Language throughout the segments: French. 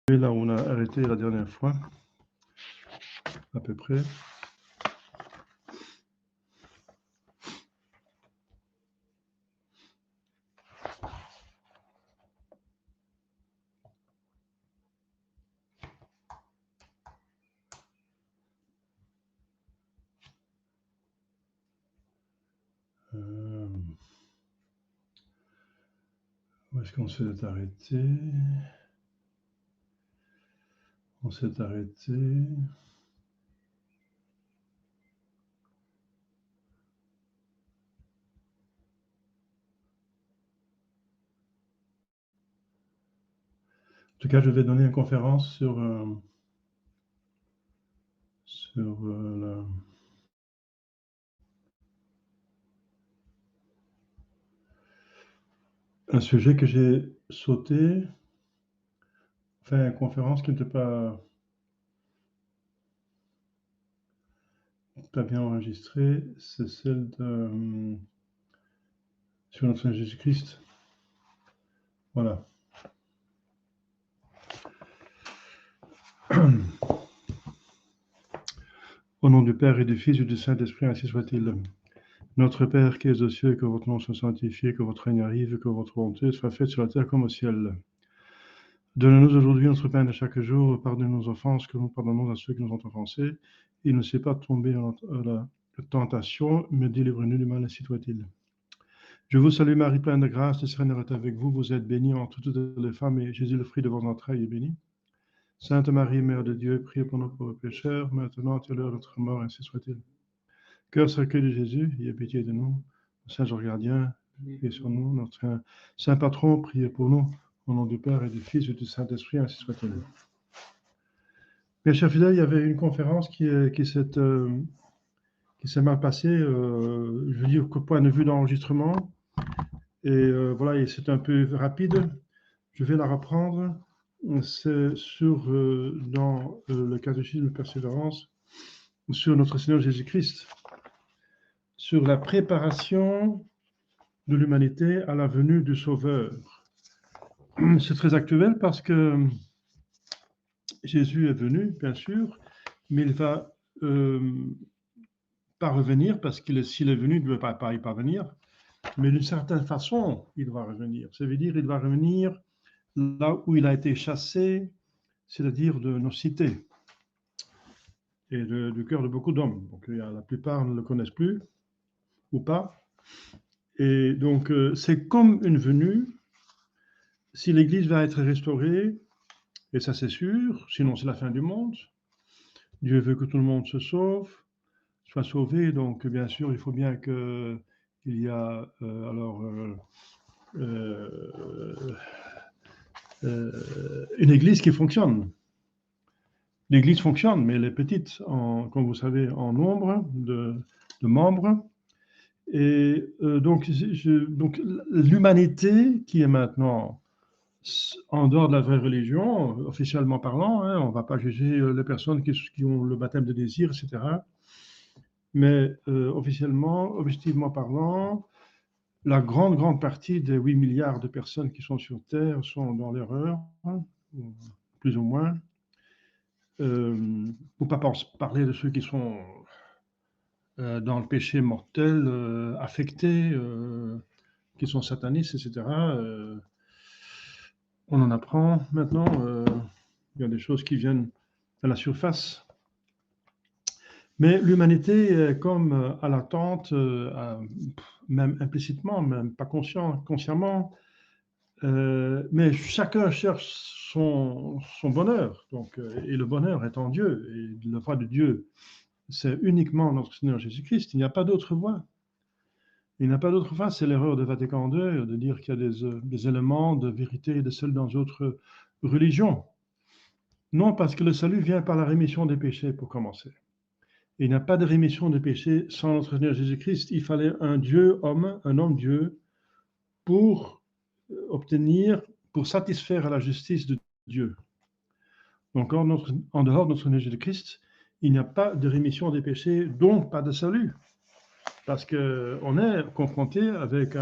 Là où on a arrêté la dernière fois, à peu près. Où est-ce qu'on s'est arrêté? On s'est arrêté. En tout cas, je vais donner une conférence sur un sujet que j'ai sauté, enfin une conférence qui n'était pas bien enregistrée, c'est celle sur notre Seigneur Jésus-Christ. Voilà. Au nom du Père et du Fils et du Saint-Esprit, ainsi soit-il. Notre Père qui es aux cieux, que votre nom soit sanctifié, que votre règne arrive, que votre volonté soit faite sur la terre comme au ciel. Donne-nous aujourd'hui notre pain de chaque jour, pardonne nos offenses, que nous pardonnons à ceux qui nous ont offensés, et ne nous laisse pas tomber en la tentation, mais délivre-nous du mal, ainsi soit-il. Je vous salue Marie, pleine de grâce, le Seigneur est avec vous, vous êtes bénie entre toutes les femmes, et Jésus, le fruit de vos entrailles, est béni. Sainte Marie, Mère de Dieu, priez pour nous pauvres pécheurs, maintenant et à l'heure de notre mort, ainsi soit-il. Cœur sacré de Jésus, ayez pitié de nous. Saint Georges Gardien, priez sur nous. Notre Saint Patron, priez pour nous. Au nom du Père et du Fils et du Saint-Esprit, ainsi soit-il. Mes chers fidèles, il y avait une conférence qui s'est mal passée, je veux dire, qu'au point de vue d'enregistrement. Et voilà, et c'est un peu rapide. Je vais la reprendre. C'est dans le catéchisme de persévérance, sur notre Seigneur Jésus-Christ, sur la préparation de l'humanité à la venue du Sauveur. C'est très actuel parce que Jésus est venu, bien sûr, mais il va pas revenir parce qu'il s'il est venu, il ne peut pas y parvenir, mais d'une certaine façon, il va revenir. Ça veut dire qu'il va revenir là où il a été chassé, c'est-à-dire de nos cités et du cœur de beaucoup d'hommes. Donc la plupart ne le connaissent plus ou pas. Et donc c'est comme une venue. Si l'Église va être restaurée, et ça c'est sûr, sinon c'est la fin du monde. Dieu veut que tout le monde se sauve, soit sauvé, donc bien sûr il faut bien qu'il y a une Église qui fonctionne. L'Église fonctionne, mais elle est petite, comme vous savez, en nombre de membres. Et donc l'humanité qui est maintenant en dehors de la vraie religion, officiellement parlant, on ne va pas juger les personnes qui ont le baptême de désir, etc. Mais officiellement, objectivement parlant, la grande partie des 8 milliards de personnes qui sont sur Terre sont dans l'erreur, plus ou moins. Pour ne pas parler de ceux qui sont dans le péché mortel, affectés, qui sont satanistes, etc. On en apprend maintenant. Il y a des choses qui viennent à la surface. Mais l'humanité est comme à l'attente, même implicitement, même pas consciemment, mais chacun cherche son bonheur. Donc, et le bonheur est en Dieu. Et la voie de Dieu, c'est uniquement notre Seigneur Jésus-Christ. Il n'y a pas d'autre voie. Il n'y a pas d'autre voie. C'est l'erreur de Vatican II de dire qu'il y a des éléments de vérité et de celles dans d'autres religions. Non, parce que le salut vient par la rémission des péchés, pour commencer. Il n'y a pas de rémission des péchés sans notre Seigneur Jésus-Christ. Il fallait un Dieu-homme, un homme-Dieu, pour satisfaire à la justice de Dieu. Donc, en dehors de notre Seigneur Jésus-Christ, il n'y a pas de rémission des péchés, donc pas de salut. Parce qu'on est confronté avec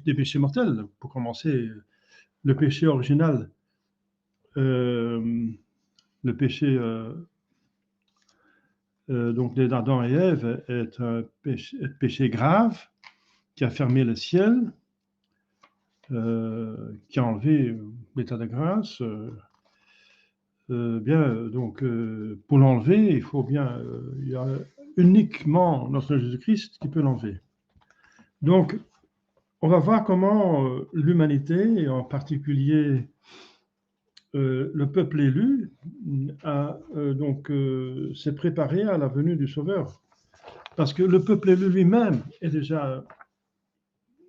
des péchés mortels. Pour commencer, le péché original le péché donc d'Adam et Ève est un péché grave qui a fermé le ciel, qui a enlevé l'état de grâce. Donc, pour l'enlever, il faut bien, il y a uniquement notre Seigneur Jésus-Christ qui peut l'enlever. Donc, on va voir comment l'humanité, et en particulier le peuple élu, s'est préparé à la venue du Sauveur. Parce que le peuple élu lui-même est déjà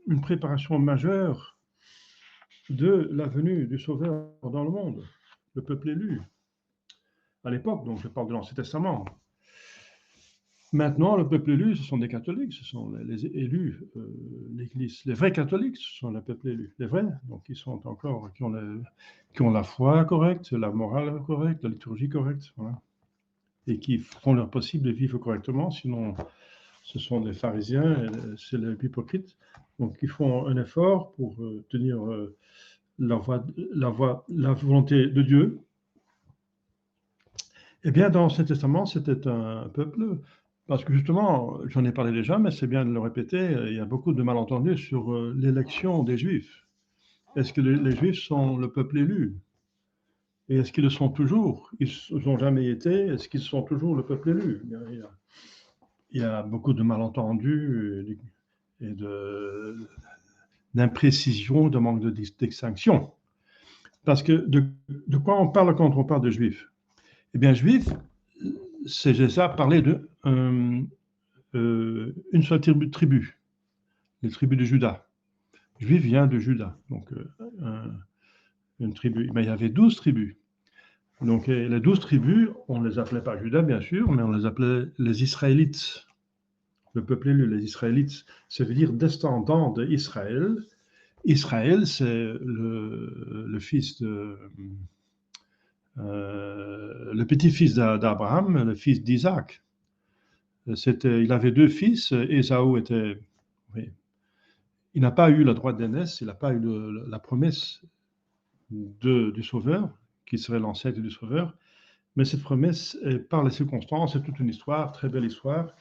une préparation majeure de la venue du Sauveur dans le monde. Le peuple élu, à l'époque, donc je parle de l'Ancien Testament. Maintenant, le peuple élu, ce sont des catholiques, ce sont les élus, l'Église. Les vrais catholiques, ce sont le peuple élu. Les vrais, donc qui sont encore, qui ont la foi correcte, la morale correcte, la liturgie correcte, voilà. Et qui font leur possible de vivre correctement, sinon ce sont des pharisiens, c'est les hypocrites. Donc ils font un effort pour tenir la volonté de Dieu. Eh bien, dans l'Ancien Testament, c'était un peuple, parce que justement, j'en ai parlé déjà, mais c'est bien de le répéter, il y a beaucoup de malentendus sur l'élection des Juifs. Est-ce que les Juifs sont le peuple élu? Et est-ce qu'ils le sont toujours? Ils n'ont jamais été. Est-ce qu'ils sont toujours le peuple élu? Il y a beaucoup de malentendus et d'imprécisions, de manque de distinction. Parce que de quoi on parle quand on parle de Juifs? Eh bien, Juifs, c'est déjà parler d'une seule tribu, les tribus de Juda. Juif vient de Juda, donc une tribu. Mais il y avait 12 tribus. Donc les 12 tribus, on ne les appelait pas Juda, bien sûr, mais on les appelait les Israélites. Le peuple élu, les Israélites, ça veut dire descendants d'Israël. Israël, c'est le fils de... le petit-fils d'Abraham, le fils d'Isaac. Il avait 2 fils. Ésaü était... Oui, il n'a pas eu le droit d'aînesse, il n'a pas eu la promesse du Sauveur, qui serait l'ancêtre du Sauveur. Mais cette promesse, par les circonstances, c'est toute une histoire, très belle histoire.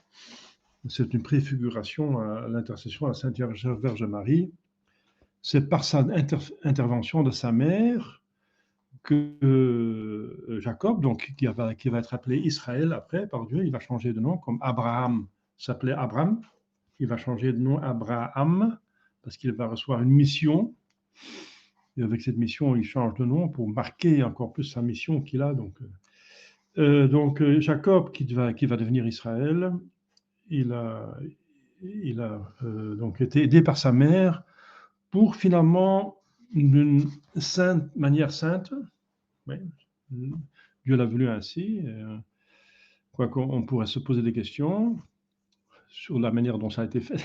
C'est une préfiguration à l'intercession à la Sainte Vierge Marie. C'est par sa intervention de sa mère que Jacob, donc, qui va être appelé Israël après par Dieu, il va changer de nom, comme Abraham s'appelait Abraham, il va changer de nom Abraham, parce qu'il va recevoir une mission. Et avec cette mission, il change de nom pour marquer encore plus sa mission qu'il a. Donc Jacob, qui va devenir Israël, il a donc été aidé par sa mère pour finalement, d'une manière sainte, oui, Dieu l'a voulu ainsi, quoique on pourrait se poser des questions sur la manière dont ça a été fait.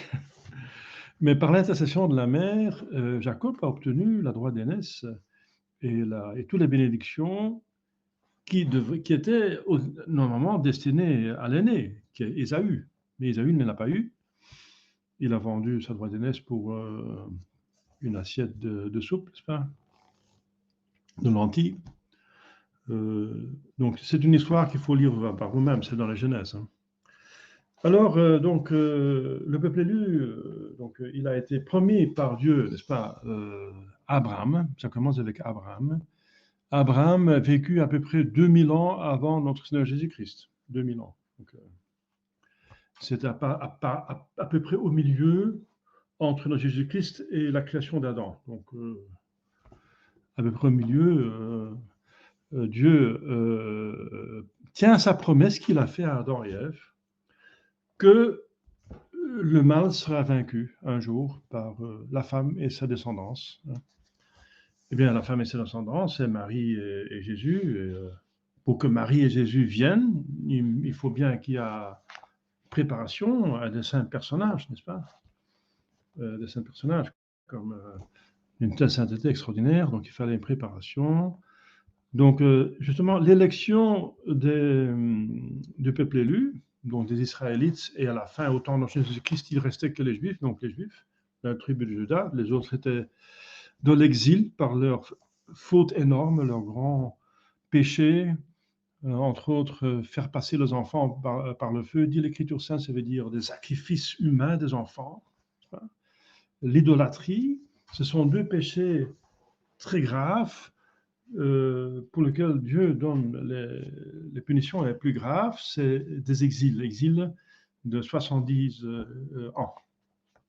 Mais par l'intercession de la mère, Jacob a obtenu la droit d'aînesse et toutes les bénédictions qui étaient normalement destinées à l'aîné, qui est Ésaü. Mais Ésaü ne l'a pas eu. Il a vendu sa droit d'aînesse pour une assiette de soupe, n'est-ce pas? De lentilles. Donc c'est une histoire qu'il faut lire par vous-même, c'est dans la Genèse. Hein. Alors, le peuple élu, il a été promis par Dieu, n'est-ce pas, Abraham, ça commence avec Abraham. Abraham a vécu à peu près 2000 ans avant notre Seigneur Jésus-Christ. 2000 ans. C'est à peu près au milieu entre notre Jésus-Christ et la création d'Adam. Donc, à peu près au milieu, Dieu tient sa promesse qu'il a faite à Adam et Ève, que le mal sera vaincu un jour par la femme et sa descendance. Eh bien, la femme et sa descendance, c'est Marie et Jésus. Et, pour que Marie et Jésus viennent, il faut bien qu'il y ait préparation à des saints personnages, n'est-ce pas? Des saints personnages, comme une telle sainteté extraordinaire, donc il fallait une préparation. Donc, justement, l'élection du peuple élu, donc des Israélites, et à la fin, au temps de Jésus-Christ, il ne restait que les Juifs, donc les Juifs, la tribu de Juda, les autres étaient de l'exil par leur faute énorme, leur grand péché, entre autres, faire passer les enfants par le feu. Dit l'Écriture sainte, ça veut dire des sacrifices humains des enfants. L'idolâtrie, ce sont deux péchés très graves pour lesquels Dieu donne les punitions les plus graves, c'est des exils. Exil de 70 ans.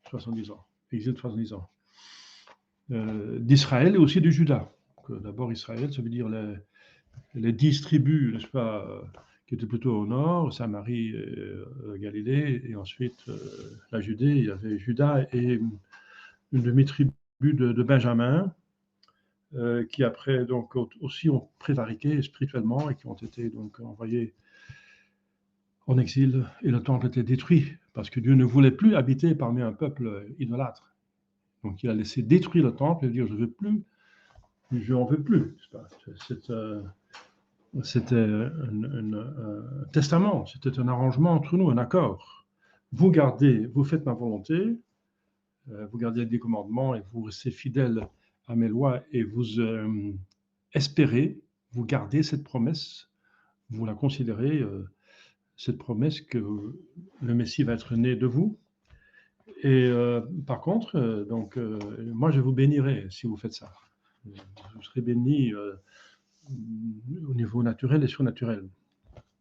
70 ans. Exil de 70 ans. D'Israël et aussi de Juda. D'abord Israël, ça veut dire les 10 tribus, n'est-ce pas, qui étaient plutôt au nord, Samarie, Galilée, et ensuite la Judée, il y avait Juda et une demi-tribu de Benjamin, qui après donc aussi ont prévariqué spirituellement et qui ont été donc envoyés en exil, et le temple était détruit parce que Dieu ne voulait plus habiter parmi un peuple idolâtre. Donc il a laissé détruire le temple et dire je n'en veux plus. C'était un testament, c'était un arrangement entre nous, un accord. Vous faites ma volonté, vous gardez les commandements et vous restez fidèles à mes lois et vous espérez, vous gardez cette promesse, vous la considérez, cette promesse que le Messie va être né de vous. Et par contre, moi je vous bénirai si vous faites ça. Vous serez bénis au niveau naturel et surnaturel.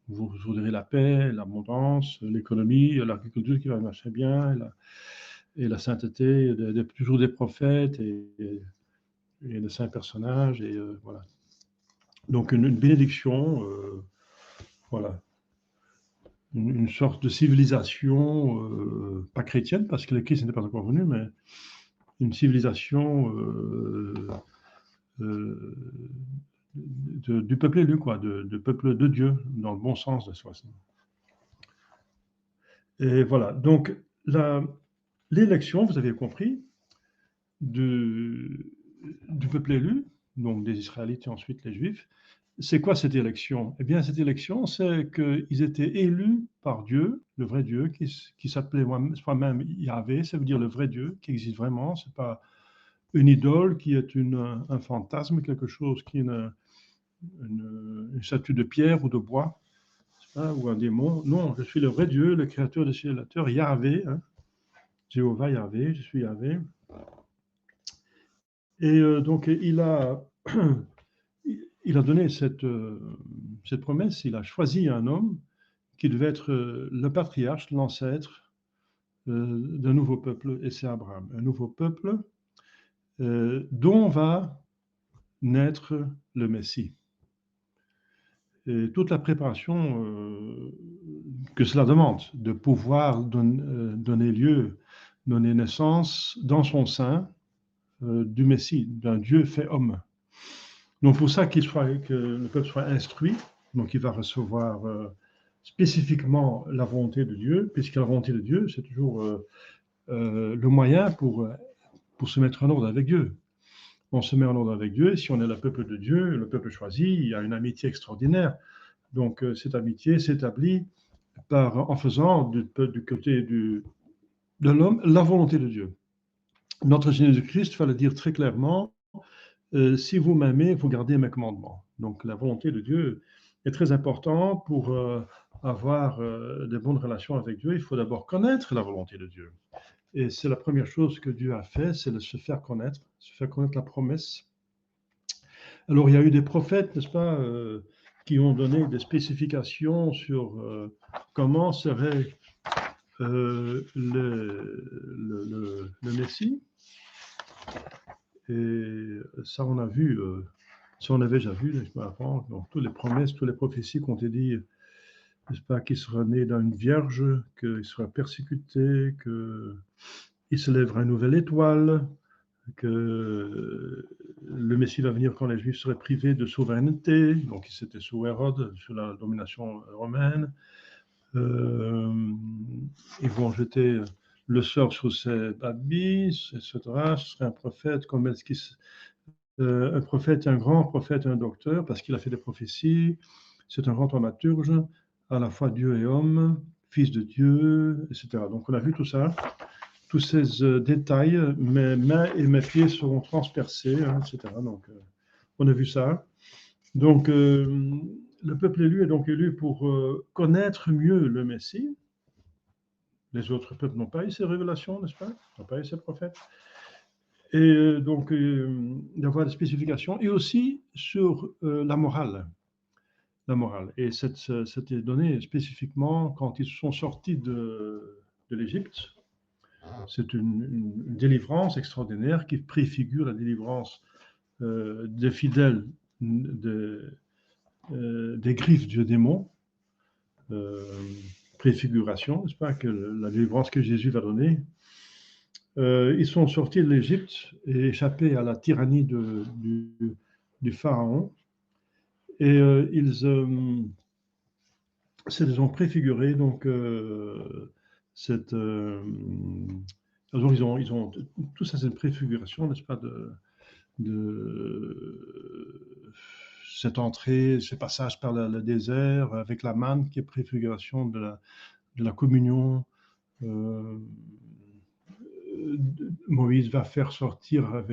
Vous aurez la paix, l'abondance, l'économie, l'agriculture qui va marcher bien, et la sainteté, toujours des prophètes et de saints personnages. Et voilà. Donc une bénédiction, voilà. Une sorte de civilisation, pas chrétienne, parce que le Christ n'était pas encore venu, mais une civilisation du peuple élu, quoi, du peuple de Dieu, dans le bon sens de soi. Et voilà, donc l'élection, vous avez compris, du peuple élu, donc des Israélites et ensuite les Juifs, c'est quoi cette élection? Eh bien, cette élection, c'est qu'ils étaient élus par Dieu, le vrai Dieu, qui s'appelait soi-même Yahvé, ça veut dire le vrai Dieu, qui existe vraiment, c'est pas une idole qui est un fantasme, quelque chose qui est une statue de pierre ou de bois, ou un démon. Non, je suis le vrai Dieu, le créateur des cieux et de la terre, Yahvé, hein, Jéhovah Yahvé, je suis Yahvé. Et donc, il a donné cette promesse, il a choisi un homme qui devait être le patriarche, l'ancêtre d'un nouveau peuple, et c'est Abraham. Un nouveau peuple dont va naître le Messie. Et toute la préparation que cela demande, de pouvoir donner naissance dans son sein du Messie, d'un Dieu fait homme. Donc pour ça que le peuple soit instruit, donc il va recevoir spécifiquement la volonté de Dieu, puisque la volonté de Dieu, c'est toujours le moyen pour se mettre en ordre avec Dieu. On se met en ordre avec Dieu, et si on est le peuple de Dieu, le peuple choisi, il y a une amitié extraordinaire. Donc cette amitié s'établit en faisant du côté de l'homme la volonté de Dieu. Notre Jésus-Christ va le dire très clairement, si vous m'aimez, vous gardez mes commandements. Donc la volonté de Dieu est très importante pour avoir de bonnes relations avec Dieu. Il faut d'abord connaître la volonté de Dieu. Et c'est la première chose que Dieu a fait, c'est de se faire connaître la promesse. Alors il y a eu des prophètes, n'est-ce pas, qui ont donné des spécifications sur comment serait le Messie. Et ça, on a vu, ça on avait déjà vu, n'est-ce pas, avant, donc toutes les promesses, toutes les prophéties qu'on t'a dit, n'est-ce pas, qu'il sera né d'une vierge, qu'il sera persécuté, qu'il se lèvera une nouvelle étoile, que le Messie va venir quand les Juifs seraient privés de souveraineté, donc c'était sous Hérode, sous la domination romaine. Ils vont jeter le sort sur ses babys, etc. Ce serait un prophète comme un prophète, un grand prophète, un docteur, parce qu'il a fait des prophéties. C'est un grand dramaturge, à la fois Dieu et homme, fils de Dieu, etc. Donc on a vu tout ça, tous ces détails. Mes mains et mes pieds seront transpercés, hein, etc. Donc On a vu ça. Donc, le peuple élu est donc élu pour connaître mieux le Messie. Les autres peuples n'ont pas eu ces révélations, n'est-ce pas? N'ont pas eu ces prophètes. Et donc, d'avoir des spécifications. Et aussi sur la morale. La morale. Et c'était donné spécifiquement quand ils sont sortis de l'Égypte. C'est une délivrance extraordinaire qui préfigure la délivrance des fidèles des griffes du démon. Préfiguration, n'est-ce pas, que la délivrance que Jésus va donner. Ils sont sortis de l'Égypte et échappés à la tyrannie du pharaon. Et ils ont préfiguré donc cette. Donc ils ont tout ça, c'est une préfiguration, n'est-ce pas, de cette entrée, ce passage par le désert avec la manne qui est préfiguration de la communion. Moïse va faire sortir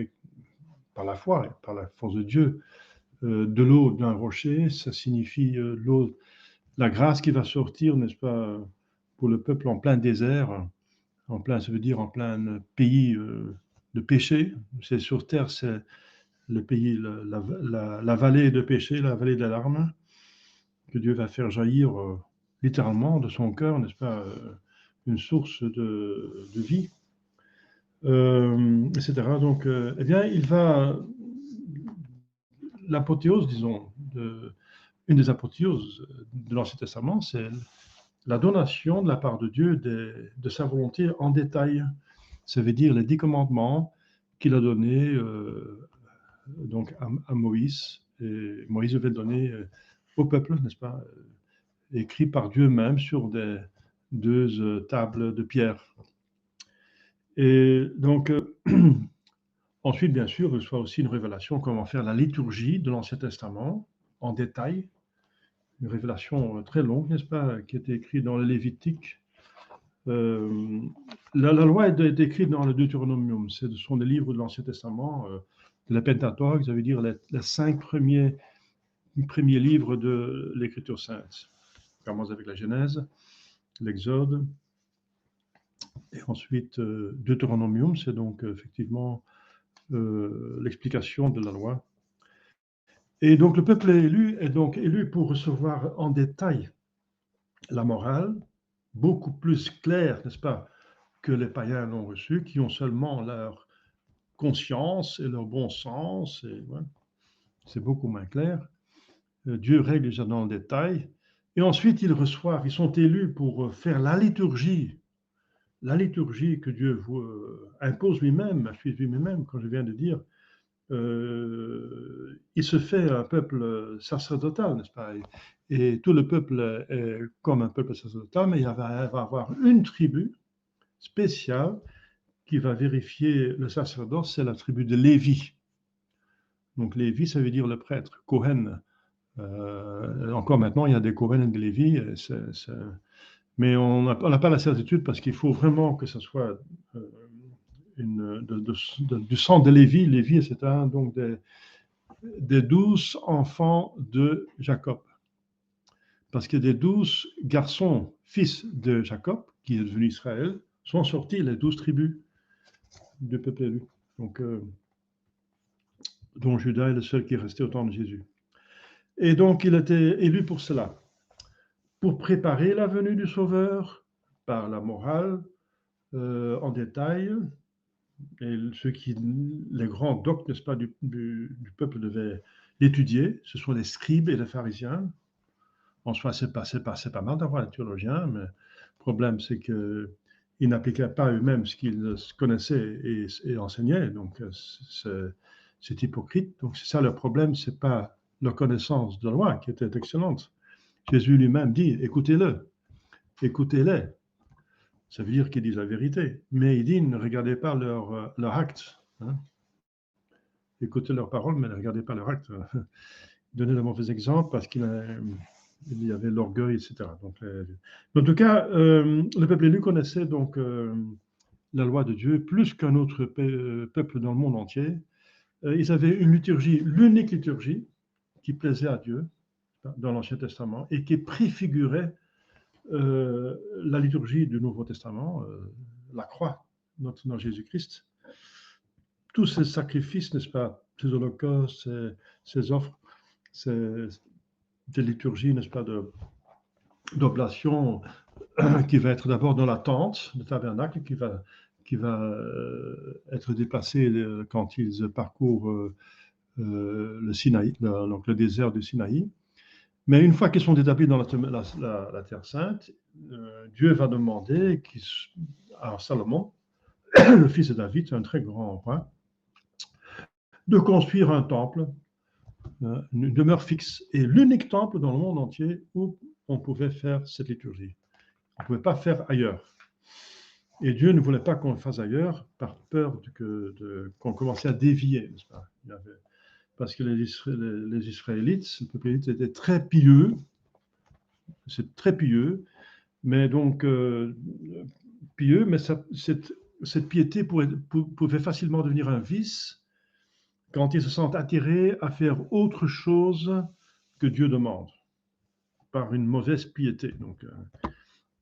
par la foi, par la force de Dieu, de l'eau d'un rocher. Ça signifie l'eau, la grâce qui va sortir, n'est-ce pas, pour le peuple en plein désert, ça veut dire en plein pays de péché. C'est sur terre, c'est le pays, la vallée de péché, la vallée de la larme, que Dieu va faire jaillir littéralement de son cœur, n'est-ce pas, une source de vie, etc. Donc, eh bien, l'apothéose, disons, une des apothéoses de l'Ancien Testament, c'est la donation de la part de Dieu de sa volonté en détail. Ça veut dire les 10 commandements qu'il a donnés donc à Moïse. Et Moïse devait le donner au peuple, n'est-ce pas, écrit par Dieu même sur deux tables de pierre. Et donc, ensuite, bien sûr, reçoit aussi une révélation comment faire la liturgie de l'Ancien Testament en détail. Une révélation très longue, n'est-ce pas, qui était écrite dans le Lévitique. La loi est écrite dans le Deutéronomium. Ce sont des livres de l'Ancien Testament, de la Pentateuque, ça veut dire les 5 premiers livres de l'Écriture sainte. On commence avec la Genèse, l'Exode, et ensuite Deutéronomium, c'est donc effectivement l'explication de la loi. Et donc le peuple est donc élu pour recevoir en détail la morale, beaucoup plus claire, n'est-ce pas, que les païens l'ont reçu, qui ont seulement leur conscience et leur bon sens. Et, ouais, c'est beaucoup moins clair. Dieu règle déjà dans le détail. Et ensuite, ils sont élus pour faire la liturgie que Dieu impose lui-même, a suivi lui-même, comme je viens de dire. Il se fait un peuple sacerdotal, n'est-ce pas? Et tout le peuple est comme un peuple sacerdotal, mais il va avoir une tribu spéciale qui va vérifier le sacerdoce, c'est la tribu de Lévi. Donc Lévi, ça veut dire le prêtre, Kohen. Encore maintenant, il y a des Kohen et des Lévi, mais on n'a pas la certitude parce qu'il faut vraiment que ce soit du sang de Lévi. Lévi, c'est un donc des 12 enfants de Jacob. Parce que des 12 garçons, fils de Jacob, qui est devenu Israël, sont sortis les 12 tribus du peuple élu. Donc, dont Judas est le seul qui est resté au temps de Jésus. Et donc, il était élu pour cela, pour préparer la venue du Sauveur par la morale en détail. Et les grands doctes, n'est-ce pas, du peuple devaient l'étudier. Ce sont les scribes et les pharisiens. En soi, c'est pas mal d'avoir un théologien, mais le problème, c'est qu'ils n'appliquaient pas eux-mêmes ce qu'ils connaissaient et enseignaient. Donc, c'est hypocrite. Donc, c'est ça le problème, c'est pas leur connaissance de la loi qui était excellente. Jésus lui-même dit, écoutez-les. Ça veut dire qu'ils disent la vérité. Mais il dit, ne regardez pas leur acte. Hein. Écoutez leurs paroles, mais ne regardez pas leur acte. Donnez de mauvais exemples parce qu'il y avait l'orgueil, etc. Donc, en tout cas, le peuple élu connaissait donc la loi de Dieu plus qu'un autre peuple dans le monde entier. Ils avaient une liturgie, l'unique liturgie qui plaisait à Dieu dans l'Ancien Testament et qui préfigurait la liturgie du Nouveau Testament, la croix, notre Seigneur Jésus-Christ. Tous ces sacrifices, n'est-ce pas, ces holocaustes, ces offres, ces liturgies, n'est-ce pas, d'oblation qui va être d'abord dans la tente, le tabernacle, qui va être déplacé quand ils parcourent le Sinaï, donc le désert du Sinaï. Mais une fois qu'ils sont établis dans la Terre Sainte, Dieu va demander à Salomon, le fils de David, c'est un très grand roi, de construire un temple, une demeure fixe, et l'unique temple dans le monde entier où on pouvait faire cette liturgie. On ne pouvait pas faire ailleurs. Et Dieu ne voulait pas qu'on le fasse ailleurs par peur qu'on commençait à dévier, n'est-ce pas? Parce que les Israélites, le peuple israélite était très pieux, c'est très pieux, mais donc pieux, mais cette piété pouvait facilement devenir un vice quand ils se sentent attirés à faire autre chose que Dieu demande, par une mauvaise piété. Donc,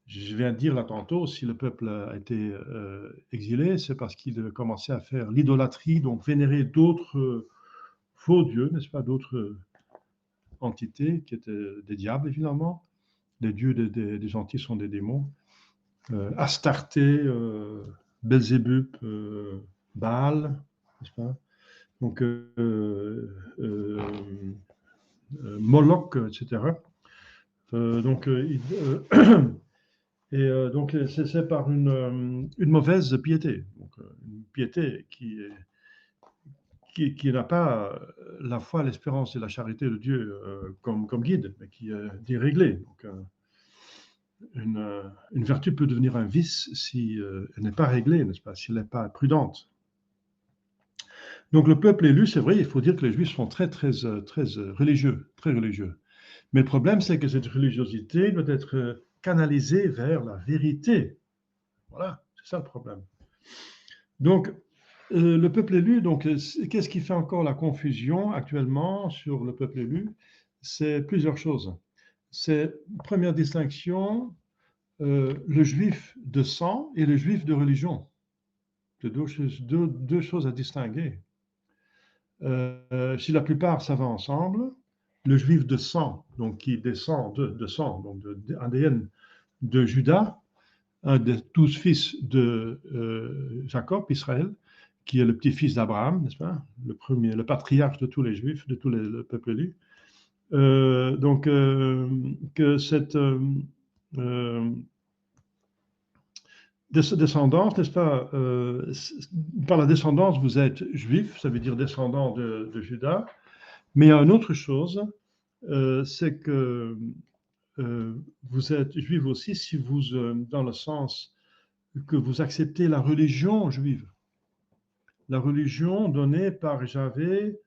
je viens de dire là tantôt, si le peuple a été exilé, c'est parce qu'il commençait à faire l'idolâtrie, donc vénérer d'autres faux dieux, n'est-ce pas, d'autres entités qui étaient des diables, évidemment. Les dieux des gentils sont des démons. Astarté, Belzébuth, Baal, n'est-ce pas? Donc, Moloch, etc. Donc, c'est par une mauvaise piété. Donc, une piété qui n'a pas la foi, l'espérance et la charité de Dieu comme guide, mais qui est déréglée. Donc, une vertu peut devenir un vice si elle n'est pas réglée, n'est-ce pas, si elle n'est pas prudente. Donc le peuple élu, c'est vrai, il faut dire que les Juifs sont très religieux, très religieux. Mais le problème, c'est que cette religiosité doit être canalisée vers la vérité. Voilà, c'est ça le problème. Donc, le peuple élu, donc, qu'est-ce qui fait encore la confusion actuellement sur le peuple élu? C'est plusieurs choses. C'est, première distinction, le juif de sang et le juif de religion. C'est deux choses à distinguer. Si la plupart ça va ensemble, le juif de sang, donc qui descend de sang, donc d'ADN de Judas, un des 12 fils de Jacob, Israël, qui est le petit-fils d'Abraham, n'est-ce pas? Le premier, le patriarche de tous les juifs, de tout le peuple élu. Donc, que cette descendance, n'est-ce pas? Par la descendance, vous êtes juif, ça veut dire descendant de Judas. Mais il y a une autre chose, c'est que vous êtes juif aussi si vous, dans le sens que vous acceptez la religion juive, la religion donnée par Javé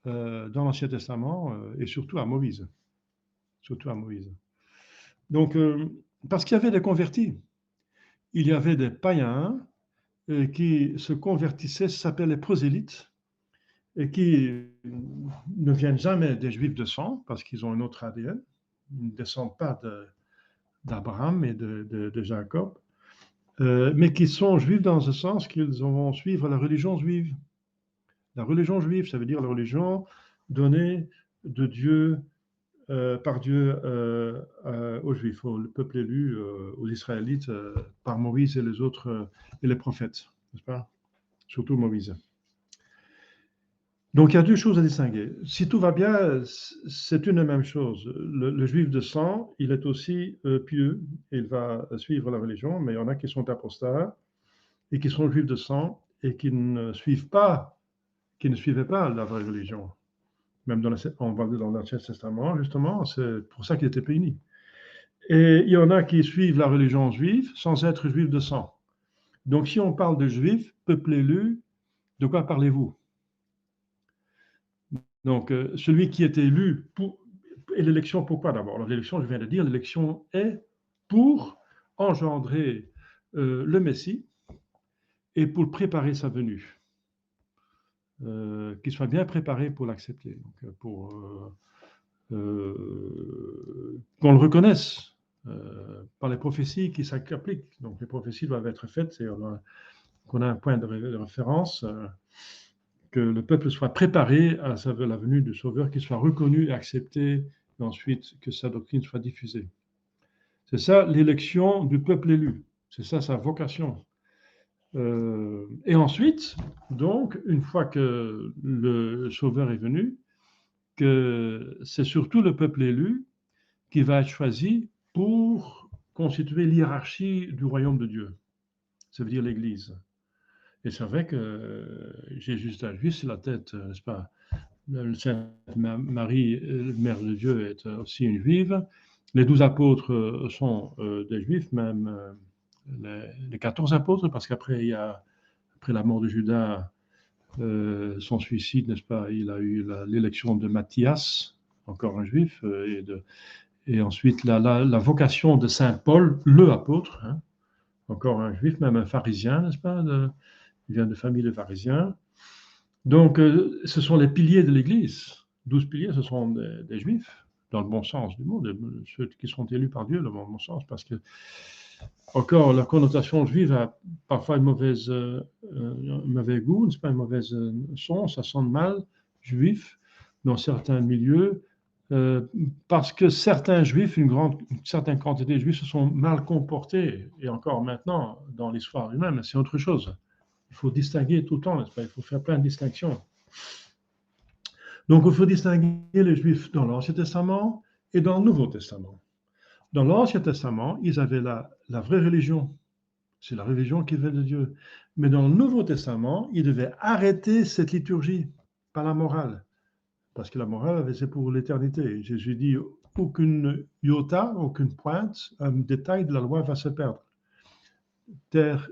dans l'Ancien Testament et surtout à Moïse. Surtout à Moïse. Donc, parce qu'il y avait des convertis, il y avait des païens qui se convertissaient, ça s'appelle les prosélytes, et qui ne viennent jamais des juifs de sang, parce qu'ils ont un autre ADN, ils ne descendent pas d'Abraham et de Jacob, mais qui sont juifs dans ce sens qu'ils vont suivre la religion juive. La religion juive, ça veut dire la religion donnée de Dieu, par Dieu aux Juifs, au peuple élu, aux Israélites, par Moïse et les autres, et les prophètes, n'est-ce pas? Surtout Moïse. Donc il y a deux choses à distinguer. Si tout va bien, c'est une et même chose. Le juif de sang, il est aussi pieux, il va suivre la religion, mais il y en a qui sont apostats et qui sont juifs de sang et qui ne suivaient pas la vraie religion. Même on va dans l'Ancien Testament, justement, c'est pour ça qu'ils étaient punis. Et il y en a qui suivent la religion juive sans être juifs de sang. Donc si on parle de juifs, peuple élu, de quoi parlez-vous? Donc, celui qui est élu et l'élection, pourquoi d'abord? Alors, l'élection, je viens de dire, l'élection est pour engendrer le Messie et pour préparer sa venue. qu'ils soient bien préparés pour l'accepter, qu'on le reconnaisse par les prophéties qui s'appliquent. Donc les prophéties doivent être faites et qu'on a un point de référence, que le peuple soit préparé à la venue du Sauveur, qu'il soit reconnu et accepté, et ensuite que sa doctrine soit diffusée. C'est ça l'élection du peuple élu, c'est ça sa vocation. Et ensuite, donc, une fois que le Sauveur est venu, que c'est surtout le peuple élu qui va être choisi pour constituer l'hiérarchie du royaume de Dieu. Ça veut dire l'Église. Et c'est vrai que Jésus juif, c'est la tête, n'est-ce pas? Sainte Marie, Mère de Dieu, est aussi une juive. Les 12 apôtres sont des juifs, même les 14 apôtres, parce qu'après, après la mort de Judas, son suicide, n'est-ce pas? Il a eu l'élection de Matthias, encore un juif, et ensuite la vocation de Saint Paul, le apôtre, hein, encore un juif, même un pharisien, n'est-ce pas? Il vient de famille de pharisiens. Donc, ce sont les piliers de l'Église. 12 piliers, ce sont des juifs, dans le bon sens du mot, ceux qui sont élus par Dieu, dans le bon sens, parce que, encore, la connotation juive a parfois un mauvais goût, c'est pas un mauvais son, ça sonne mal, juif, dans certains milieux, parce que certains juifs, une certaine quantité de juifs se sont mal comportés, et encore maintenant, dans l'histoire humaine, c'est autre chose. Il faut distinguer tout le temps, n'est-ce pas? Il faut faire plein de distinctions. Donc, il faut distinguer les Juifs dans l'Ancien Testament et dans le Nouveau Testament. Dans l'Ancien Testament, ils avaient la vraie religion. C'est la religion qui vient de Dieu. Mais dans le Nouveau Testament, ils devaient arrêter cette liturgie, pas la morale. Parce que la morale, c'est pour l'éternité. Jésus dit, aucune iota, aucune pointe, un détail de la loi va se perdre. Terre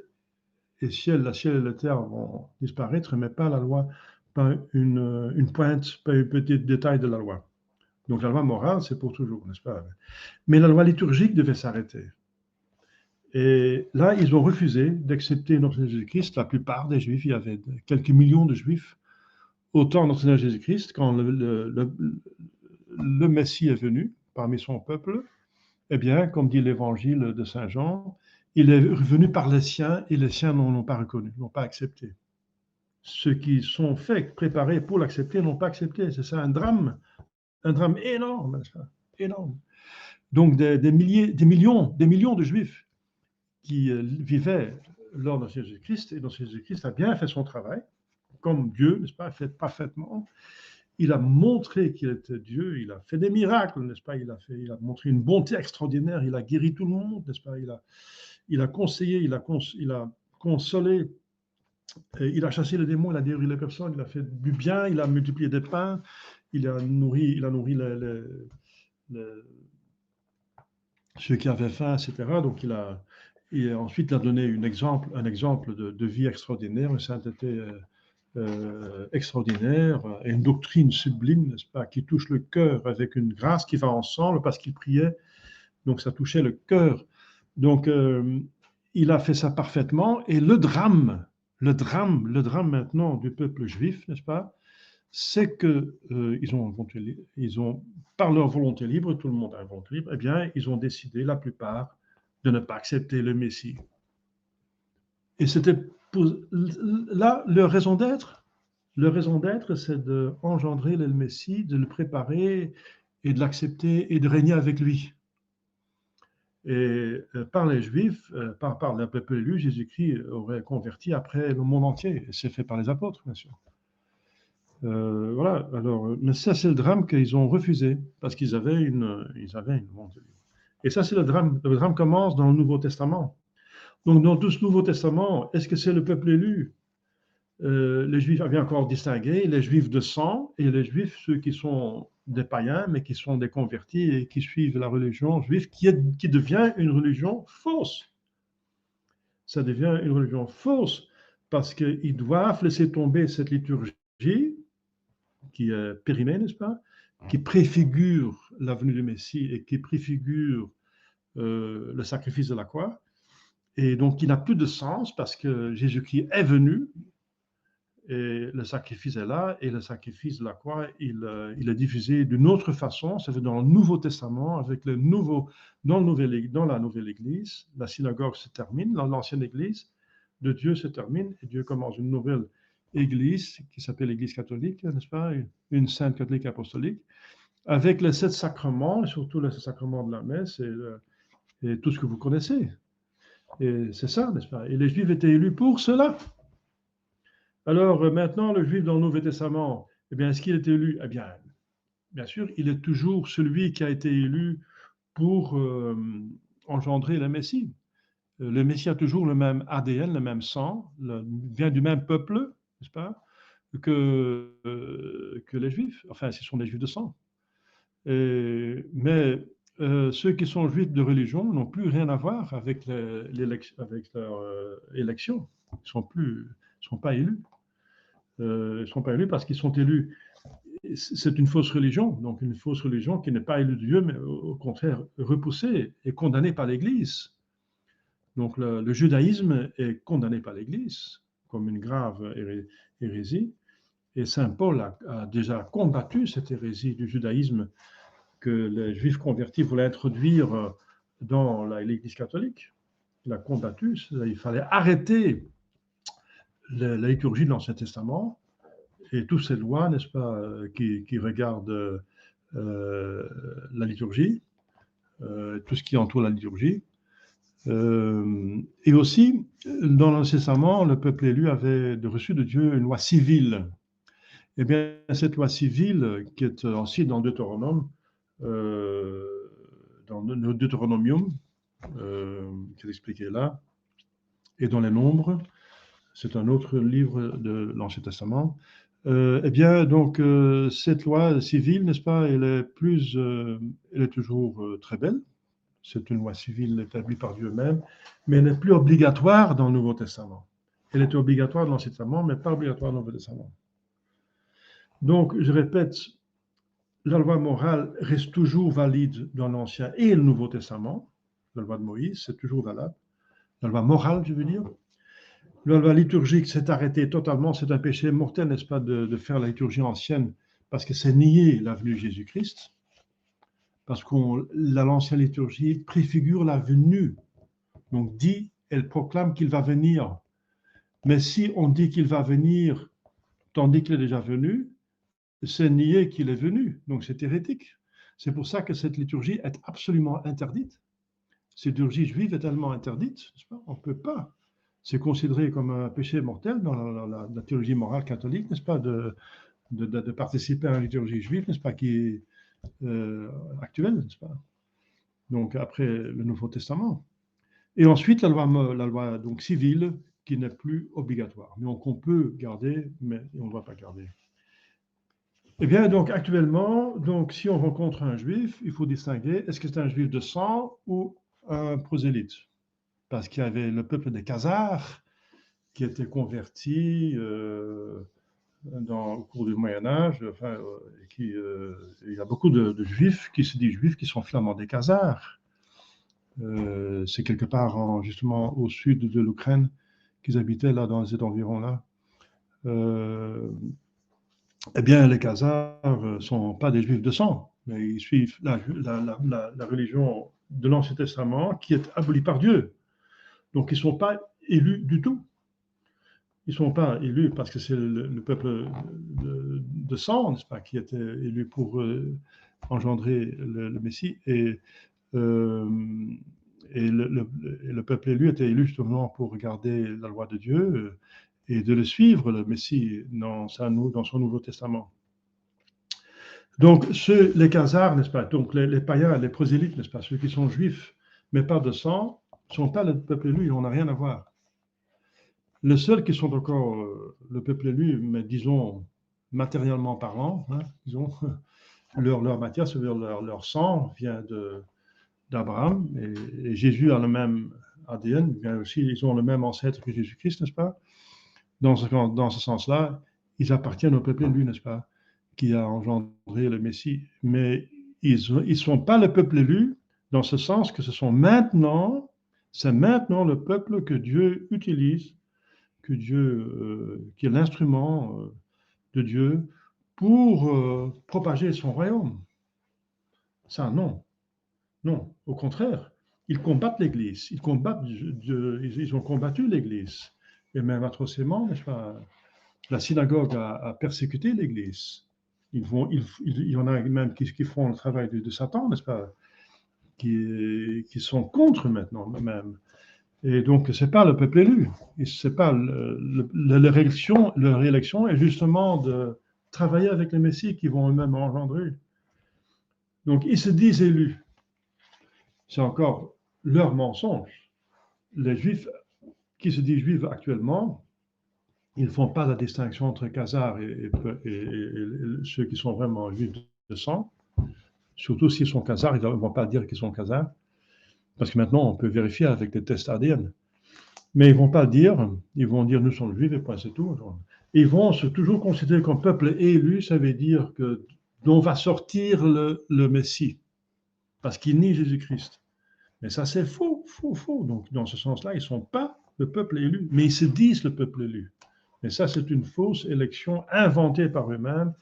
et ciel, la ciel et la terre vont disparaître, mais pas la loi, pas une pointe, pas un petit détail de la loi. Donc la loi morale, c'est pour toujours, n'est-ce pas? Mais la loi liturgique devait s'arrêter. Et là, ils ont refusé d'accepter notre Seigneur Jésus-Christ. La plupart des Juifs, il y avait quelques millions de Juifs au temps de notre Seigneur Jésus-Christ, quand le Messie est venu parmi son peuple. Eh bien, comme dit l'Évangile de Saint Jean, il est venu par les siens et les siens ne l'ont pas reconnu, n'ont pas accepté. Ceux qui sont faits, préparés pour l'accepter, n'ont pas accepté. C'est ça un drame énorme, énorme. Donc des millions de Juifs qui vivaient lors de Jésus-Christ, et dont Jésus-Christ a bien fait son travail, comme Dieu, n'est-ce pas, fait parfaitement. Il a montré qu'il était Dieu, il a fait des miracles, n'est-ce pas, il a montré une bonté extraordinaire, il a guéri tout le monde, n'est-ce pas, il a conseillé, il a consolé, il a chassé les démons, il a guéri les personnes, il a fait du bien, il a multiplié des pains, il a nourri ceux qui avaient faim, etc. Donc ensuite il a donné un exemple de vie extraordinaire, une sainteté extraordinaire, et une doctrine sublime, n'est-ce pas, qui touche le cœur avec une grâce qui va ensemble parce qu'il priait, donc ça touchait le cœur. Donc il a fait ça parfaitement, et le drame maintenant du peuple juif, n'est-ce pas, c'est que ils ont, par leur volonté libre, tout le monde a une volonté libre, eh bien, ils ont décidé, la plupart, de ne pas accepter le Messie. Et c'était là leur raison d'être. Leur raison d'être, c'est d'engendrer le Messie, de le préparer et de l'accepter et de régner avec lui. Et par les Juifs, par le peuple élu, Jésus-Christ aurait converti après le monde entier. Et c'est fait par les apôtres, bien sûr. Voilà, alors, mais ça, c'est le drame qu'ils ont refusé, parce qu'ils avaient une volonté. Et ça, c'est le drame. Le drame commence dans le Nouveau Testament. Donc, dans tout ce Nouveau Testament, est-ce que c'est le peuple élu? Les Juifs avaient encore distingué les Juifs de sang et les Juifs, ceux qui sont des païens, mais qui sont des convertis et qui suivent la religion juive, qui devient une religion fausse. Ça devient une religion fausse, parce qu'ils doivent laisser tomber cette liturgie qui est périmée, n'est-ce pas, qui préfigure la venue du Messie et qui préfigure le sacrifice de la croix, et donc qui n'a plus de sens parce que Jésus-Christ est venu, Et le sacrifice est là, et le sacrifice de la croix, il est diffusé d'une autre façon, c'est dans le Nouveau Testament, avec dans la nouvelle Église. La synagogue se termine, dans l'ancienne Église de Dieu se termine, et Dieu commence une nouvelle Église qui s'appelle l'Église catholique, n'est-ce pas, une sainte catholique apostolique, avec les 7 sacrements, et surtout les 7 sacrements de la messe, et tout ce que vous connaissez. Et c'est ça, n'est-ce pas? Et les Juifs étaient élus pour cela. Alors maintenant, le Juif dans le Nouveau Testament, eh bien, est-ce qu'il est élu? Eh bien sûr, il est toujours celui qui a été élu pour engendrer le Messie. Le Messie a toujours le même ADN, le même sang, vient du même peuple, n'est-ce pas, que les Juifs. Enfin, ce sont des Juifs de sang. Mais ceux qui sont Juifs de religion n'ont plus rien à voir avec leur élection. Ils ne sont pas élus. Ils ne sont pas élus parce qu'ils sont élus. C'est une fausse religion, donc une fausse religion qui n'est pas élue de Dieu, mais au contraire repoussée et condamnée par l'Église. Donc le judaïsme est condamné par l'Église comme une grave hérésie. Et Saint Paul a déjà combattu cette hérésie du judaïsme que les Juifs convertis voulaient introduire dans l'Église catholique. Il a combattu, il fallait arrêter la liturgie de l'Ancien Testament et toutes ces lois, n'est-ce pas, qui regardent la liturgie, tout ce qui entoure la liturgie. Et aussi, dans l'Ancien Testament, le peuple élu avait reçu de Dieu une loi civile. Eh bien, cette loi civile, qui est aussi dans Deutéronome, dans le Deutéronomium, qui est expliqué là, et dans les Nombres, c'est un autre livre de l'Ancien Testament. Eh bien, donc, cette loi civile, n'est-ce pas, elle est toujours très belle. C'est une loi civile établie par Dieu même, mais elle n'est plus obligatoire dans le Nouveau Testament. Elle était obligatoire dans l'Ancien Testament, mais pas obligatoire dans le Nouveau Testament. Donc, je répète, la loi morale reste toujours valide dans l'Ancien et le Nouveau Testament. La loi de Moïse, c'est toujours valable. La loi morale, je veux dire. La loi liturgique s'est arrêtée totalement. C'est un péché mortel, n'est-ce pas, de faire la liturgie ancienne, parce que c'est nier la venue de Jésus-Christ. Parce que l'ancienne liturgie préfigure la venue. Donc, elle proclame qu'il va venir. Mais si on dit qu'il va venir, tandis qu'il est déjà venu, c'est nier qu'il est venu. Donc, c'est hérétique. C'est pour ça que cette liturgie est absolument interdite. Cette liturgie juive est tellement interdite, n'est-ce pas? On ne peut pas. C'est considéré comme un péché mortel dans la théologie morale catholique, n'est-ce pas, de participer à la liturgie juive, n'est-ce pas, qui est actuelle, n'est-ce pas? Donc, après le Nouveau Testament. Et ensuite, la loi donc, civile, qui n'est plus obligatoire. Donc, on peut garder, mais on ne doit pas garder. Eh bien, donc, actuellement, donc, si on rencontre un juif, il faut distinguer, est-ce que c'est un juif de sang ou un prosélyte? Parce qu'il y avait le peuple des Khazars qui était converti au cours du Moyen-Âge. Enfin, il y a beaucoup de juifs qui se disent juifs qui sont finalement des Khazars. C'est quelque part justement au sud de l'Ukraine qu'ils habitaient là dans cet environ-là. Eh bien, les Khazars ne sont pas des juifs de sang, mais ils suivent la religion de l'Ancien Testament qui est abolie par Dieu. Donc, ils ne sont pas élus du tout. Ils ne sont pas élus parce que c'est le peuple de sang, n'est-ce pas, qui était élu pour engendrer le Messie. Et le peuple élu était élu justement pour regarder la loi de Dieu et de le suivre, le Messie, dans son Nouveau Testament. Donc, les Khazars, n'est-ce pas, donc les païens, les prosélytes, n'est-ce pas, ceux qui sont juifs, mais pas de sang, ne sont pas le peuple élu, ils n'ont rien à voir. Les seuls qui sont encore le peuple élu, mais disons, matériellement parlant, hein, disons, leur matière, c'est-à-dire leur sang, vient d'Abraham, et Jésus a le même ADN, bien aussi, ils ont le même ancêtre que Jésus-Christ, n'est-ce pas? Dans ce sens-là, ils appartiennent au peuple élu, n'est-ce pas, qui a engendré le Messie. Mais ils ne sont pas le peuple élu, dans ce sens que c'est maintenant le peuple que Dieu utilise qui est l'instrument de Dieu pour propager son royaume. Ça, non. Non, au contraire. Ils combattent l'Église. Ils ont combattu l'Église. Et même atrocement, n'est-ce pas, la synagogue a persécuté l'Église. Il y en a même qui font le travail de Satan, n'est-ce pas, qui sont contre maintenant même. Et donc, ce n'est pas le peuple élu. C'est pas leur élection est justement de travailler avec les messies qui vont eux-mêmes engendrer. Donc, ils se disent élus. C'est encore leur mensonge. Les Juifs qui se disent juifs actuellement, ils ne font pas la distinction entre Khazars et ceux qui sont vraiment juifs de sang. Surtout s'ils sont Khazars, ils ne vont pas dire qu'ils sont Khazars. Parce que maintenant, on peut vérifier avec des tests ADN. Mais ils ne vont pas dire, ils vont dire nous sommes juifs et point, c'est tout. Ils vont se toujours considérer comme peuple élu, ça veut dire que dont va sortir le Messie, parce qu'il nie Jésus-Christ. Mais ça, c'est faux, faux, faux. Donc, dans ce sens-là, ils ne sont pas le peuple élu, mais ils se disent le peuple élu. Mais ça, c'est une fausse élection inventée par eux-mêmes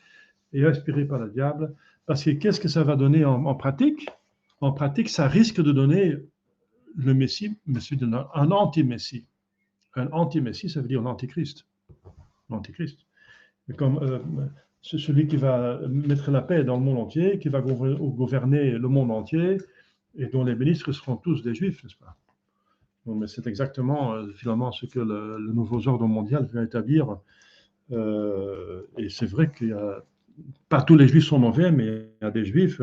et inspirée par le diable. Parce que qu'est-ce que ça va donner en pratique? En pratique, ça risque de donner le Messie, un anti-Messie. Un anti-Messie, ça veut dire l'antichrist. L'antichrist. Comme celui qui va mettre la paix dans le monde entier, qui va gouverner le monde entier, et dont les ministres seront tous des juifs, n'est-ce pas? Bon, mais c'est exactement finalement ce que le nouveau ordre mondial vient établir. Et c'est vrai qu'il y a pas tous les juifs sont mauvais, mais il y a des juifs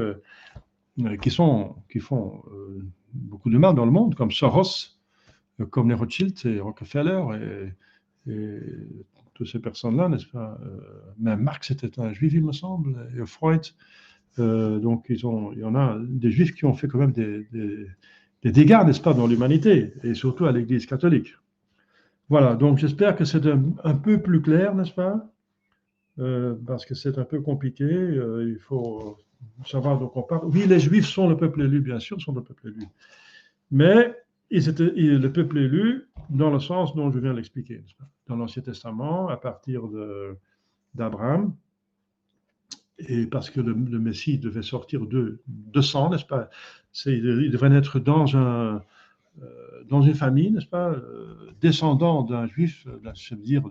qui font beaucoup de mal dans le monde, comme Soros, comme les Rothschild et Rockefeller et toutes ces personnes-là, n'est-ce pas? Même Marx était un juif, il me semble, et Freud. Donc il y en a des juifs qui ont fait quand même des dégâts, n'est-ce pas, dans l'humanité, et surtout à l'Église catholique. Voilà, donc j'espère que c'est un peu plus clair, n'est-ce pas? Parce que c'est un peu compliqué, il faut savoir de quoi on parle. Oui, les Juifs sont le peuple élu, bien sûr, sont le peuple élu. Mais ils étaient le peuple élu dans le sens dont je viens de l'expliquer, dans l'Ancien Testament, à partir d'Abraham, et parce que le Messie devait sortir de sang, n'est-ce pas? Il devrait naître dans une famille, n'est-ce pas? Descendant d'un juif, je veux dire,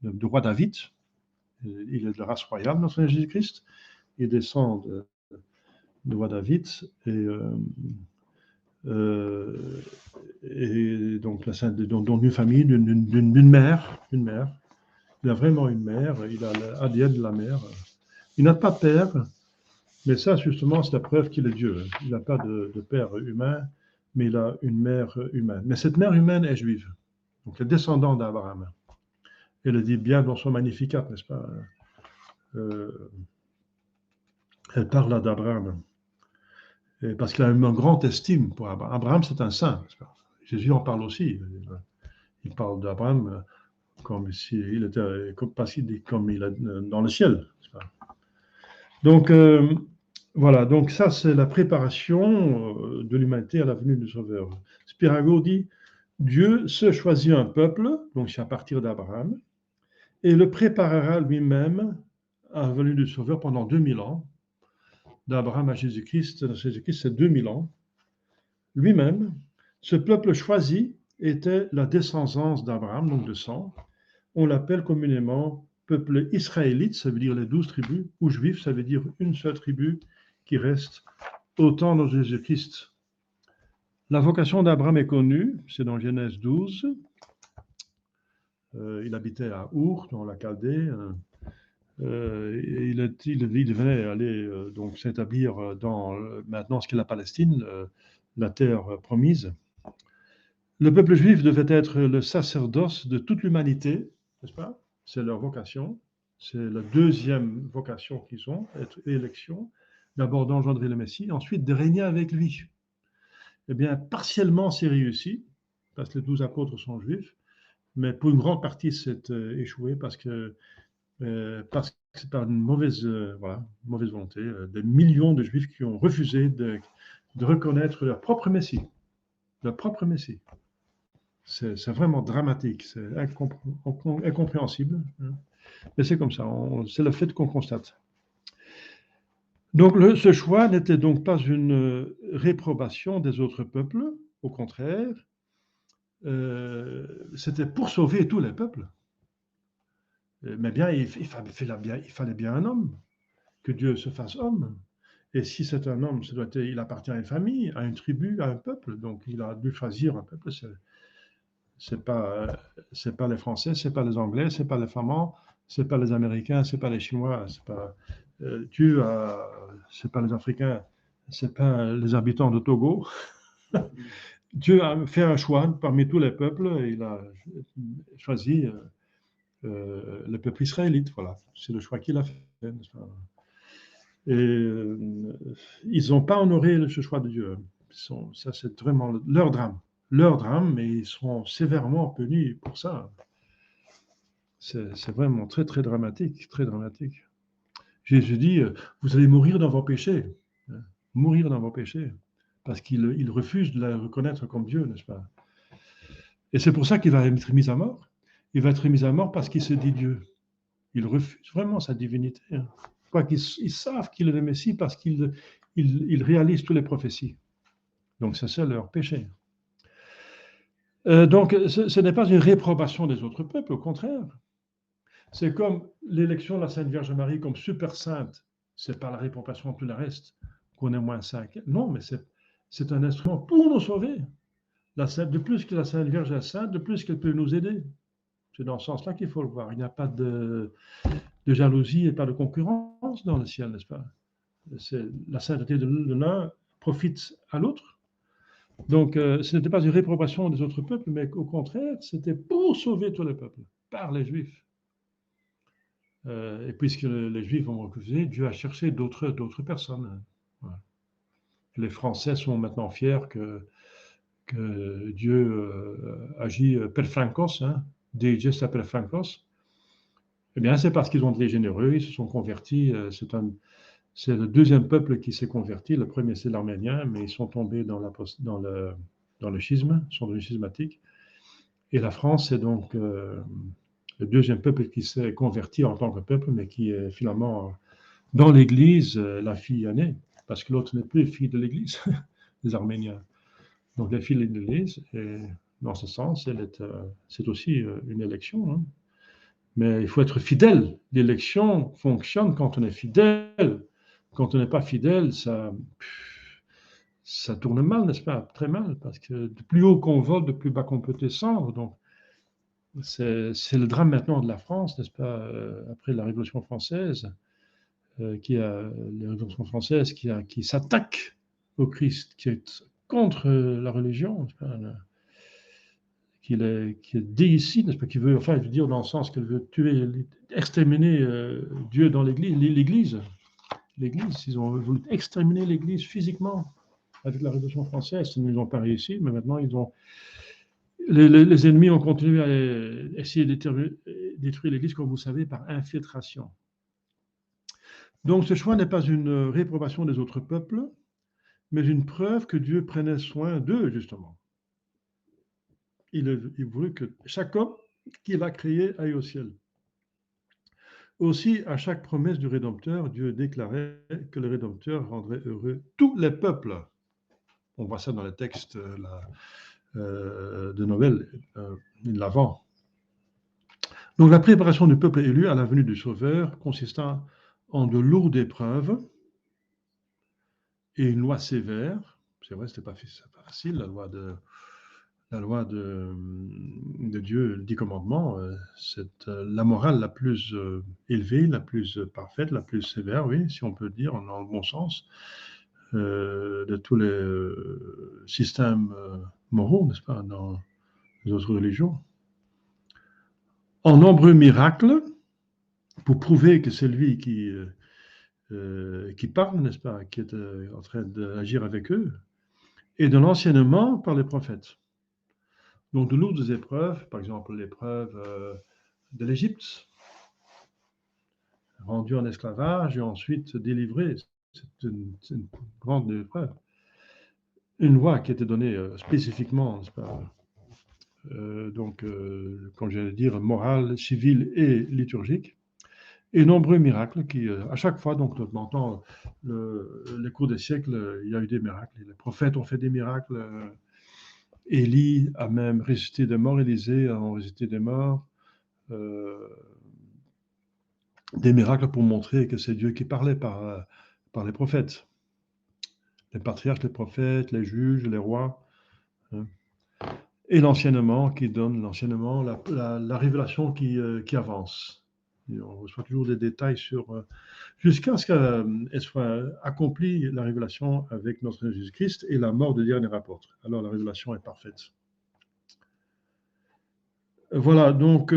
de roi David. Il est de la race royale, notre Seigneur Jésus-Christ. Il descend de roi David et donc dans une famille, d'une mère. Il a vraiment une mère, il a l'ADN de la mère. Il n'a pas de père, mais ça, justement, c'est la preuve qu'il est Dieu. Il n'a pas de père humain, mais il a une mère humaine. Mais cette mère humaine est juive, donc le descendant d'Abraham. Elle le dit bien dans son Magnificat, n'est-ce pas? Elle parle d'Abraham, parce qu'il a une grande estime pour Abraham. Abraham, c'est un saint, n'est-ce pas? Jésus en parle aussi. Il parle d'Abraham comme s'il était, comme il est dans le ciel. Donc, voilà, donc ça, c'est la préparation de l'humanité à la venue du Sauveur. Spirago dit, Dieu se choisit un peuple, donc c'est à partir d'Abraham, et le préparera lui-même à la venue du Sauveur pendant 2000 ans. D'Abraham à Jésus-Christ, c'est 2000 ans. Lui-même, ce peuple choisi était la descendance d'Abraham, donc de sang. On l'appelle communément peuple israélite, ça veut dire les 12 tribus, ou juif, ça veut dire une seule tribu qui reste au temps de Jésus-Christ. La vocation d'Abraham est connue, c'est dans Genèse 12. Il habitait à Our, dans la Chaldée. Il devait aller donc s'établir dans maintenant ce qu'est la Palestine, la terre promise. Le peuple juif devait être le sacerdoce de toute l'humanité, n'est-ce pas? C'est leur vocation. C'est la deuxième vocation qu'ils ont, être élection. D'abord d'engendrer le Messie, ensuite de régner avec lui. Eh bien, partiellement, c'est réussi, parce que les 12 apôtres sont juifs, mais pour une grande partie, c'est échoué parce que c'est par une mauvaise volonté, des millions de juifs qui ont refusé de reconnaître leur propre Messie. Leur propre Messie. C'est vraiment dramatique, c'est incompréhensible. Hein. Mais c'est comme ça, c'est le fait qu'on constate. Donc ce choix n'était donc pas une réprobation des autres peuples, au contraire, c'était pour sauver tous les peuples. Mais bien, il fallait bien un homme, que Dieu se fasse homme. Et si c'est un homme, il appartient à une famille, à une tribu, à un peuple. Donc il a dû choisir un peuple. C'est pas les Français, c'est pas les Anglais, c'est pas les Flamands, c'est pas les Américains, c'est pas les Chinois, c'est pas Dieu, c'est pas les Africains, c'est pas les habitants de Togo. Dieu a fait un choix parmi tous les peuples et il a choisi le peuple israélite. Voilà, c'est le choix qu'il a fait. Et ils n'ont pas honoré ce choix de Dieu. Ça, c'est vraiment leur drame. Leur drame, mais ils seront sévèrement punis pour ça. C'est vraiment très, très dramatique, très dramatique. Jésus dit, vous allez mourir dans vos péchés. Hein, mourir dans vos péchés. Parce qu'il refuse de la reconnaître comme Dieu, n'est-ce pas? Et c'est pour ça qu'il va être mis à mort. Il va être mis à mort parce qu'il se dit Dieu. Il refuse vraiment sa divinité. Hein. Ils savent qu'il est le Messie parce qu'il réalise toutes les prophéties. Donc c'est ça leur péché. Donc ce n'est pas une réprobation des autres peuples, au contraire. C'est comme l'élection de la Sainte Vierge Marie comme super sainte. C'est pas la réprobation de tout le reste qu'on est moins saint. Non, mais c'est un instrument pour nous sauver. De plus que la Sainte Vierge est sainte, de plus qu'elle peut nous aider. C'est dans ce sens-là qu'il faut le voir. Il n'y a pas de jalousie et pas de concurrence dans le ciel, n'est-ce pas? La sainteté de l'un profite à l'autre. Donc, ce n'était pas une réprobation des autres peuples, mais au contraire, c'était pour sauver tous les peuples, par les Juifs. Et puisque les Juifs ont refusé, Dieu a cherché d'autres personnes. Voilà. Les Français sont maintenant fiers que Dieu agit per flankos, hein, Dei gesta per flankos. Eh bien, c'est parce qu'ils ont été généreux, ils se sont convertis. C'est le deuxième peuple qui s'est converti. Le premier, c'est l'Arménien, mais ils sont tombés dans le schisme, ils sont devenus schismatiques. Et la France, c'est donc le deuxième peuple qui s'est converti en tant que peuple, mais qui est finalement dans l'Église la fille aînée, parce que l'autre n'est plus fille de l'Église, les Arméniens. Donc la fille de l'Église, et dans ce sens, c'est aussi une élection. Hein. Mais il faut être fidèle. L'élection fonctionne quand on est fidèle. Quand on n'est pas fidèle, ça tourne mal, n'est-ce pas? Très mal, parce que de plus haut qu'on vole, de plus bas qu'on peut descendre. Donc, c'est le drame maintenant de la France, n'est-ce pas? Après la Révolution française, qui s'attaque au Christ, qui est contre la religion, qui est déicide, n'est-ce pas? Qui veut, enfin, je veux dire dans le sens qu'elle veut tuer, exterminer Dieu dans l'Église. L'Église, ils ont voulu exterminer l'Église physiquement avec la Révolution française. Ils n'ont pas réussi, mais maintenant les ennemis ont continué à essayer de détruire l'Église, comme vous savez, par infiltration. Donc ce choix n'est pas une réprobation des autres peuples, mais une preuve que Dieu prenait soin d'eux, justement. Il voulait que chaque homme qu'il a créé aille au ciel. Aussi, à chaque promesse du Rédempteur, Dieu déclarait que le Rédempteur rendrait heureux tous les peuples. On voit ça dans les textes de Noël, de l'Avent. Donc la préparation du peuple élu à la venue du Sauveur consista en de lourdes épreuves et une loi sévère. C'est vrai, c'était pas facile, la loi de Dieu, le 10 commandements, c'est la morale la plus élevée, la plus parfaite, la plus sévère, oui, si on peut dire, dans le bon sens, de tous les systèmes moraux, n'est-ce pas, dans les autres religions. En nombreux miracles, pour prouver que c'est lui qui parle, n'est-ce pas, qui est en train d'agir avec eux, et de l'enseignement par les prophètes. Donc de lourdes épreuves, par exemple l'épreuve de l'Égypte, rendu en esclavage et ensuite délivré. C'est une grande épreuve. Une loi qui était donnée spécifiquement, n'est-ce pas, comme j'allais dire, morale, civile et liturgique, et nombreux miracles qui, à chaque fois, donc, pendant les cours des siècles, il y a eu des miracles. Les prophètes ont fait des miracles. Élie a même ressuscité des morts, Élisée a ressuscité des morts. Des miracles pour montrer que c'est Dieu qui parlait par les prophètes. Les patriarches, les prophètes, les juges, les rois. Hein. Et l'enseignement qui donne l'enseignement, la révélation qui avance. Et on reçoit toujours des détails sur jusqu'à ce qu'elle soit accomplie, la révélation avec notre Seigneur Jésus-Christ et la mort du dernier apôtre. Alors la révélation est parfaite. Voilà, donc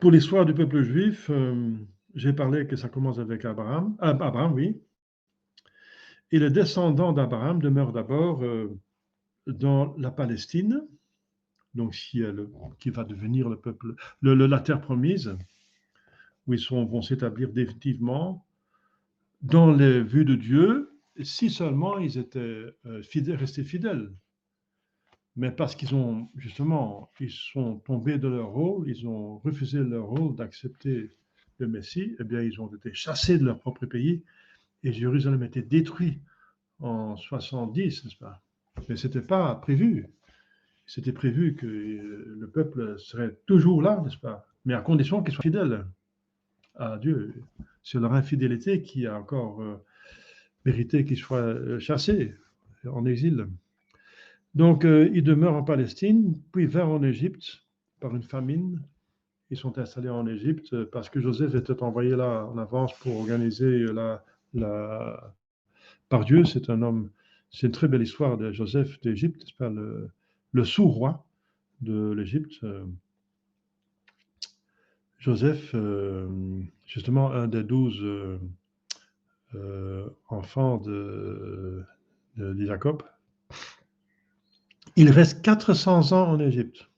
pour l'histoire du peuple juif, j'ai parlé que ça commence avec Abraham. Abraham, oui. Et les descendants d'Abraham demeurent d'abord dans la Palestine, donc qui va devenir le peuple, la terre promise, où ils vont s'établir définitivement dans les vues de Dieu, si seulement ils étaient restés fidèles. Mais parce qu'ils ont, justement, ils sont tombés de leur rôle, ils ont refusé leur rôle d'accepter le Messie, eh bien, ils ont été chassés de leur propre pays et Jérusalem a été détruit en 70, n'est-ce pas? Mais ce n'était pas prévu. C'était prévu que le peuple serait toujours là, n'est-ce pas? Mais à condition qu'ils soient fidèles à Dieu. C'est leur infidélité qui a encore mérité qu'ils soient chassés en exil. Donc, ils demeurent en Palestine, puis vinrent en Égypte par une famine. Ils sont installés en Égypte parce que Joseph était envoyé là en avance pour organiser par Dieu. C'est un homme, c'est une très belle histoire de Joseph d'Égypte, n'est-ce pas, le sous-roi de l'Égypte. Joseph, justement, un des 12 enfants de Jacob. Il reste 400 ans en Égypte.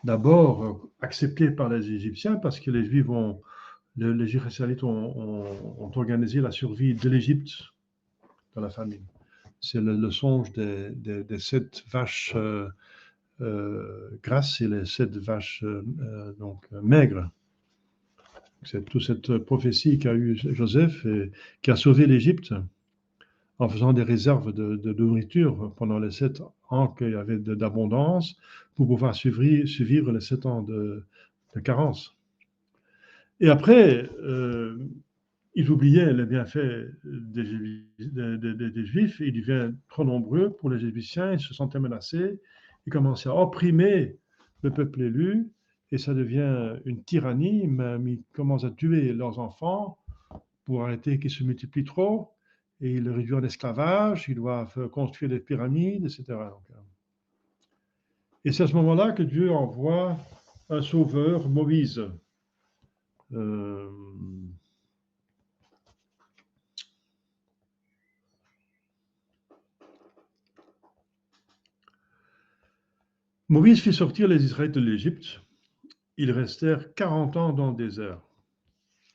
D'abord accepté par les Égyptiens parce que les Juifs les Israélites ont organisé la survie de l'Égypte dans la famine. C'est le songe des 7 vaches grasses et les 7 vaches maigres. C'est toute cette prophétie qu'a eu Joseph et qui a sauvé l'Égypte en faisant des réserves de nourriture pendant les 7 ans qu'il y avait d'abondance pour pouvoir suivre les 7 ans de carence. Et après, ils oubliaient les bienfaits des Juifs, ils deviennent trop nombreux pour les Égyptiens, ils se sentaient menacés, ils commençaient à opprimer le peuple élu, et ça devient une tyrannie, même ils commencent à tuer leurs enfants pour arrêter qu'ils se multiplient trop, et ils les réduisent en esclavage, ils doivent construire des pyramides, etc. Et c'est à ce moment-là que Dieu envoie un sauveur, Moïse. Moïse fit sortir les Israélites de l'Égypte. Ils restèrent 40 ans dans le désert.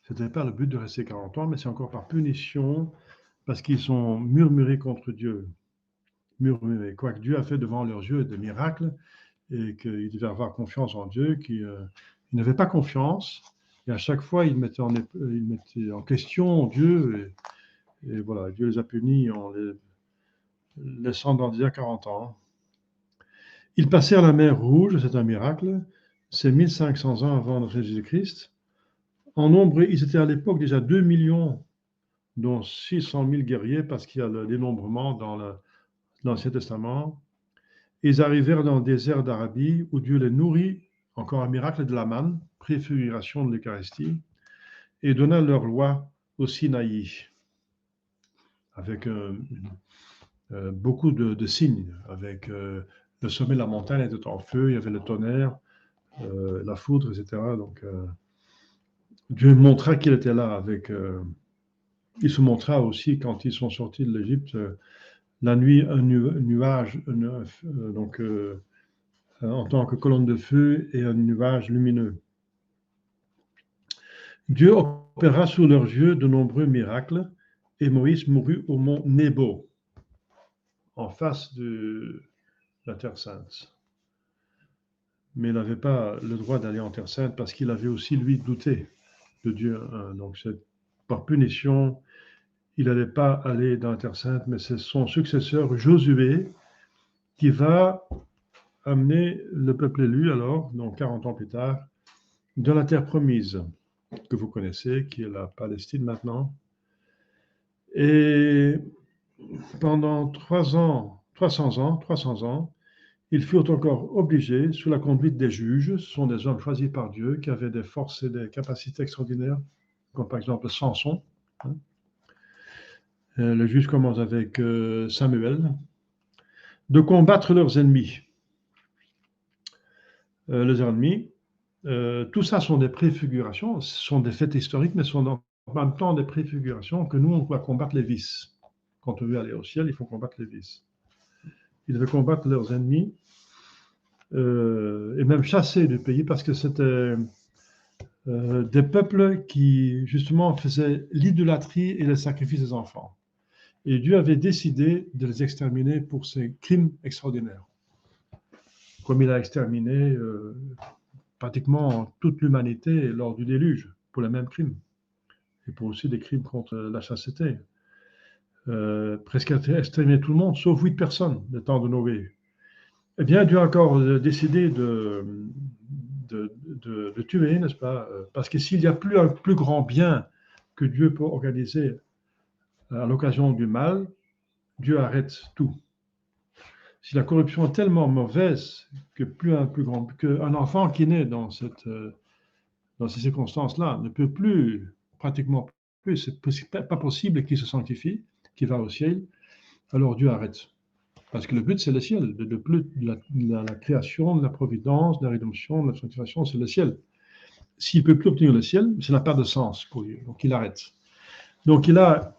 Ce n'était pas le but de rester 40 ans, mais c'est encore par punition, parce qu'ils ont murmuré contre Dieu. Murmuré. Quoique Dieu a fait devant leurs yeux des miracles, et qu'ils devaient avoir confiance en Dieu, qu'ils n'avaient pas confiance, et à chaque fois, ils mettaient en question Dieu, et voilà, Dieu les a punis en les laissant dans le désert 40 ans. Ils passèrent la mer Rouge, c'est un miracle, c'est 1500 ans avant notre Jésus-Christ. En nombre, ils étaient à l'époque déjà 2 millions, dont 600 000 guerriers, parce qu'il y a le dénombrement dans l'Ancien Testament. Ils arrivèrent dans le désert d'Arabie, où Dieu les nourrit, encore un miracle de la manne, préfiguration de l'Eucharistie, et donna leur loi au Sinaï, avec beaucoup de signes, avec le sommet de la montagne était en feu, il y avait le tonnerre, la foudre, etc. Donc, Dieu montra qu'il était là avec. Il se montra aussi quand ils sont sortis de l'Égypte, la nuit, un nuage, en tant que colonne de feu et un nuage lumineux. Dieu opéra sous leurs yeux de nombreux miracles et Moïse mourut au mont Nebo, en face de la Terre Sainte. mais il n'avait pas le droit d'aller en Terre Sainte parce qu'il avait aussi, lui, douté de Dieu. Donc, par punition, il n'allait pas aller dans la Terre Sainte, mais c'est son successeur Josué qui va amener le peuple élu, alors, donc 40 ans plus tard, dans la terre promise, que vous connaissez, qui est la Palestine maintenant. Et pendant 300 ans, ils furent encore obligés, sous la conduite des juges, ce sont des hommes choisis par Dieu, qui avaient des forces et des capacités extraordinaires, comme par exemple Samson. Le juge commence avec Samuel, de combattre leurs ennemis. Les ennemis, tout ça sont des préfigurations, ce sont des faits historiques, mais sont en même temps des préfigurations que nous, on doit combattre les vices. Quand on veut aller au ciel, il faut combattre les vices. Ils devaient combattre leurs ennemis et même chasser du pays parce que c'était des peuples qui, justement, faisaient l'idolâtrie et le sacrifice des enfants. Et Dieu avait décidé de les exterminer pour ces crimes extraordinaires. Comme il a exterminé pratiquement toute l'humanité lors du déluge, pour les mêmes crimes. Et pour aussi des crimes contre la chasteté. Presque exterminé tout le monde, sauf 8 personnes, le temps de Noé. Eh bien, Dieu a encore décidé de tuer, n'est-ce pas? Parce que s'il n'y a plus un plus grand bien que Dieu peut organiser à l'occasion du mal, Dieu arrête tout. Si la corruption est tellement mauvaise que qu'un enfant qui naît dans ces circonstances-là ne peut plus, pratiquement plus, c'est pas possible qu'il se sanctifie, qu'il va au ciel, alors Dieu arrête. Parce que le but, c'est le ciel. La création, de la providence, de la rédemption, de la sanctification, c'est le ciel. S'il ne peut plus obtenir le ciel, ça n'a pas de sens pour lui. Donc, il arrête. Donc, il a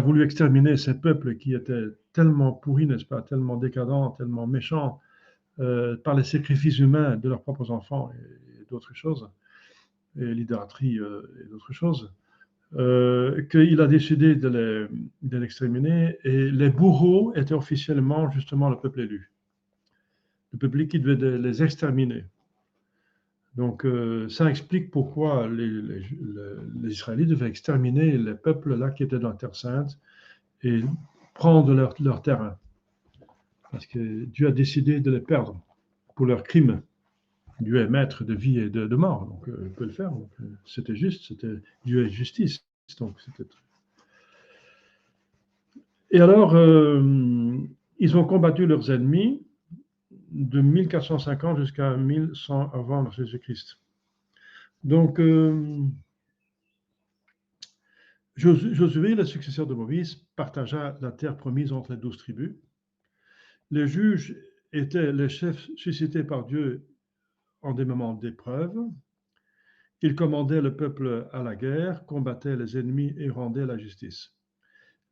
voulu exterminer ces peuples qui étaient tellement pourris, n'est-ce pas, tellement décadents, tellement méchants, par les sacrifices humains de leurs propres enfants et d'autres choses, et l'idolâtrie et d'autres choses. Qu'il a décidé de l'exterminer, et les bourreaux étaient officiellement justement le peuple élu. Le peuple qui devait les exterminer. Donc ça explique pourquoi les Israélites devaient exterminer les peuples là qui étaient dans la Terre Sainte et prendre leur terrain. Parce que Dieu a décidé de les perdre pour leurs crimes. Dieu est maître de vie et de mort, donc il peut le faire. Donc, c'était juste, Dieu est justice. Donc, et alors, ils ont combattu leurs ennemis de 1450 jusqu'à 1100 avant Jésus-Christ. Donc, Josué, le successeur de Moïse, partagea la terre promise entre les 12 tribus. Les juges étaient les chefs suscités par Dieu en des moments d'épreuve. Ils commandaient le peuple à la guerre, combattaient les ennemis et rendaient la justice.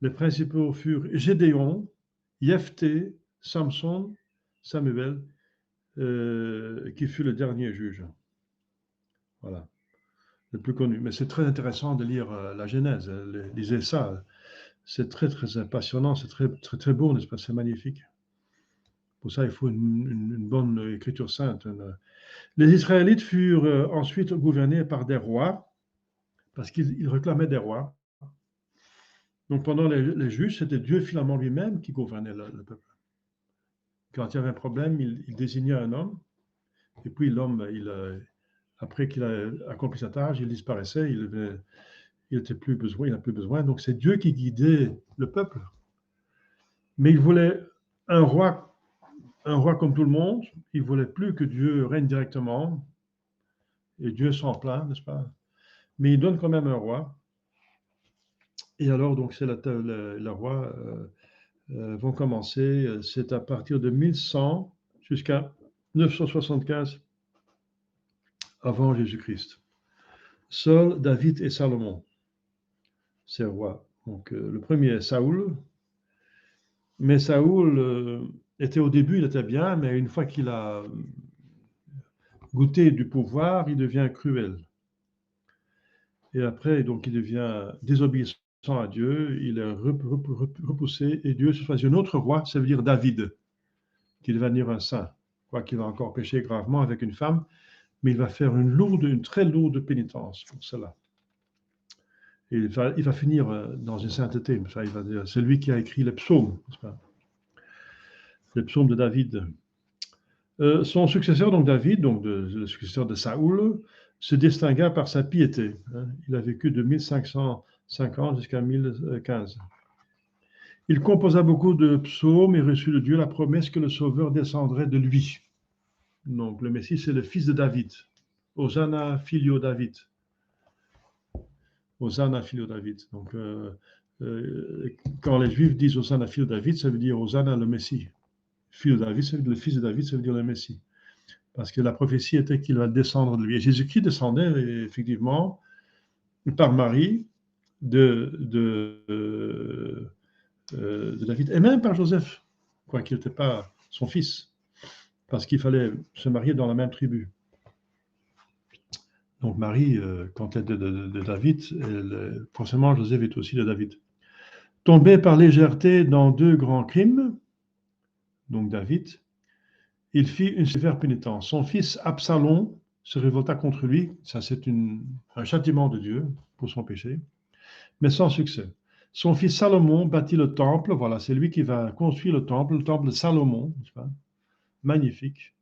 Les principaux furent Gédéon, Jephthé, Samson, Samuel, qui fut le dernier juge. Voilà, le plus connu. Mais c'est très intéressant de lire la Genèse. Lisez ça. C'est très, très passionnant. C'est très, très, très beau, n'est-ce pas? C'est magnifique. Pour ça, il faut une bonne écriture sainte. Les Israélites furent ensuite gouvernés par des rois, parce qu'ils réclamaient des rois. Donc, pendant les juges, c'était Dieu finalement lui-même qui gouvernait le peuple. Quand il y avait un problème, il désignait un homme, et puis l'homme, après qu'il a accompli sa tâche, il disparaissait, il n'était plus besoin, il n'a plus besoin. Donc, c'est Dieu qui guidait le peuple. Mais il voulait un roi comme tout le monde. Il ne voulait plus que Dieu règne directement, et Dieu s'en plaint, n'est-ce pas? Mais il donne quand même un roi. Et alors, donc, c'est le roi vont commencer, c'est à partir de 1100 jusqu'à 975 avant Jésus-Christ. Saul, David et Salomon, ces rois. Donc, le premier est Saoul. Mais Saoul était au début, il était bien, mais une fois qu'il a goûté du pouvoir, il devient cruel. Et après, donc, il devient désobéissant à Dieu, il est repoussé, et Dieu se choisit un autre roi, ça veut dire David, qui devait devenir un saint. quoiqu'il va encore pécher gravement avec une femme, mais il va faire une très lourde pénitence pour cela. Et il va finir dans une sainteté. Ça, il va dire, c'est lui qui a écrit les psaumes, n'est-ce pas? Les psaumes de David. Son successeur, donc David, donc le successeur de Saoul, se distingua par sa piété. Il a vécu de 1550 jusqu'à 1015. Il composa beaucoup de psaumes et reçut de Dieu la promesse que le Sauveur descendrait de lui. Donc le Messie, c'est le fils de David. Hosanna filio David. Hosanna filio David. Donc quand les Juifs disent Hosanna filio David, ça veut dire Hosanna le Messie. Fils de David, ça veut dire le fils de David, ça veut dire le Messie. Parce que la prophétie était qu'il va descendre de lui. Et Jésus-Christ descendait effectivement par Marie de David, et même par Joseph, quoiqu'il n'était pas son fils, parce qu'il fallait se marier dans la même tribu. Donc Marie, quand elle est de David, forcément Joseph est aussi de David. Tombé par légèreté dans 2 grands crimes, donc David, il fit une sévère pénitence. Son fils Absalom se révolta contre lui, ça c'est un châtiment de Dieu pour son péché, mais sans succès. Son fils Salomon bâtit le temple, voilà, c'est lui qui va construire le temple de Salomon, n'est-ce pas? Magnifique,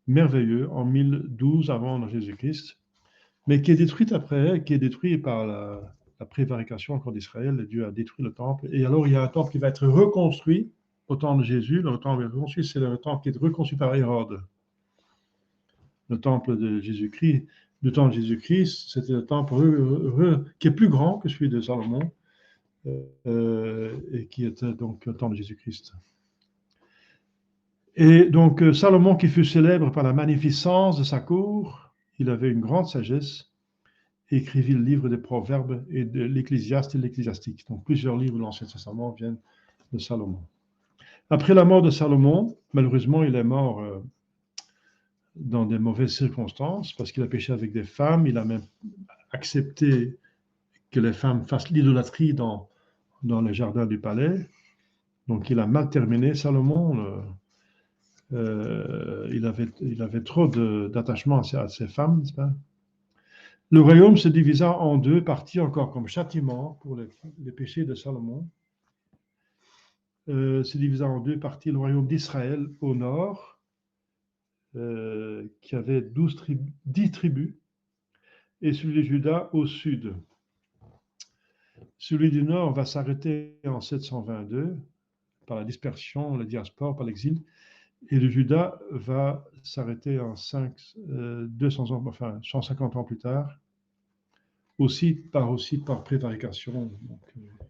merveilleux, en 1012 avant Jésus-Christ, mais qui est détruit après, qui est détruit par la prévarication encore d'Israël. Dieu a détruit le temple, et alors il y a un temple qui va être reconstruit au temps de Jésus. Le temple reconstruit, c'est le temple qui est reconstruit par Hérode. Le temple de Jésus-Christ, du temps de Jésus-Christ, c'était le temple qui est plus grand que celui de Salomon, et qui était donc le temps de Jésus-Christ. Et donc Salomon, qui fut célèbre par la magnificence de sa cour, il avait une grande sagesse, et écrivit le livre des Proverbes et de l'Ecclésiaste et l'Ecclésiastique. Donc plusieurs livres de l'Ancien Testament viennent de Salomon. Après la mort de Salomon, malheureusement, il est mort dans des mauvaises circonstances, parce qu'il a péché avec des femmes. Il a même accepté que les femmes fassent l'idolâtrie dans les jardins du palais. Donc il a mal terminé, Salomon. Il avait trop d'attachement à ses femmes, n'est-ce pas? Le royaume se divisa en 2 parties, encore comme châtiment pour les péchés de Salomon. Se divisa en 2 parties, le royaume d'Israël au nord, qui avait 10 tribus, et celui de Juda au sud. Celui du nord va s'arrêter en 722 par la dispersion, la diaspora, par l'exil, et le Juda va s'arrêter en 200 ans, enfin 150 ans plus tard, aussi par prévarication. Donc,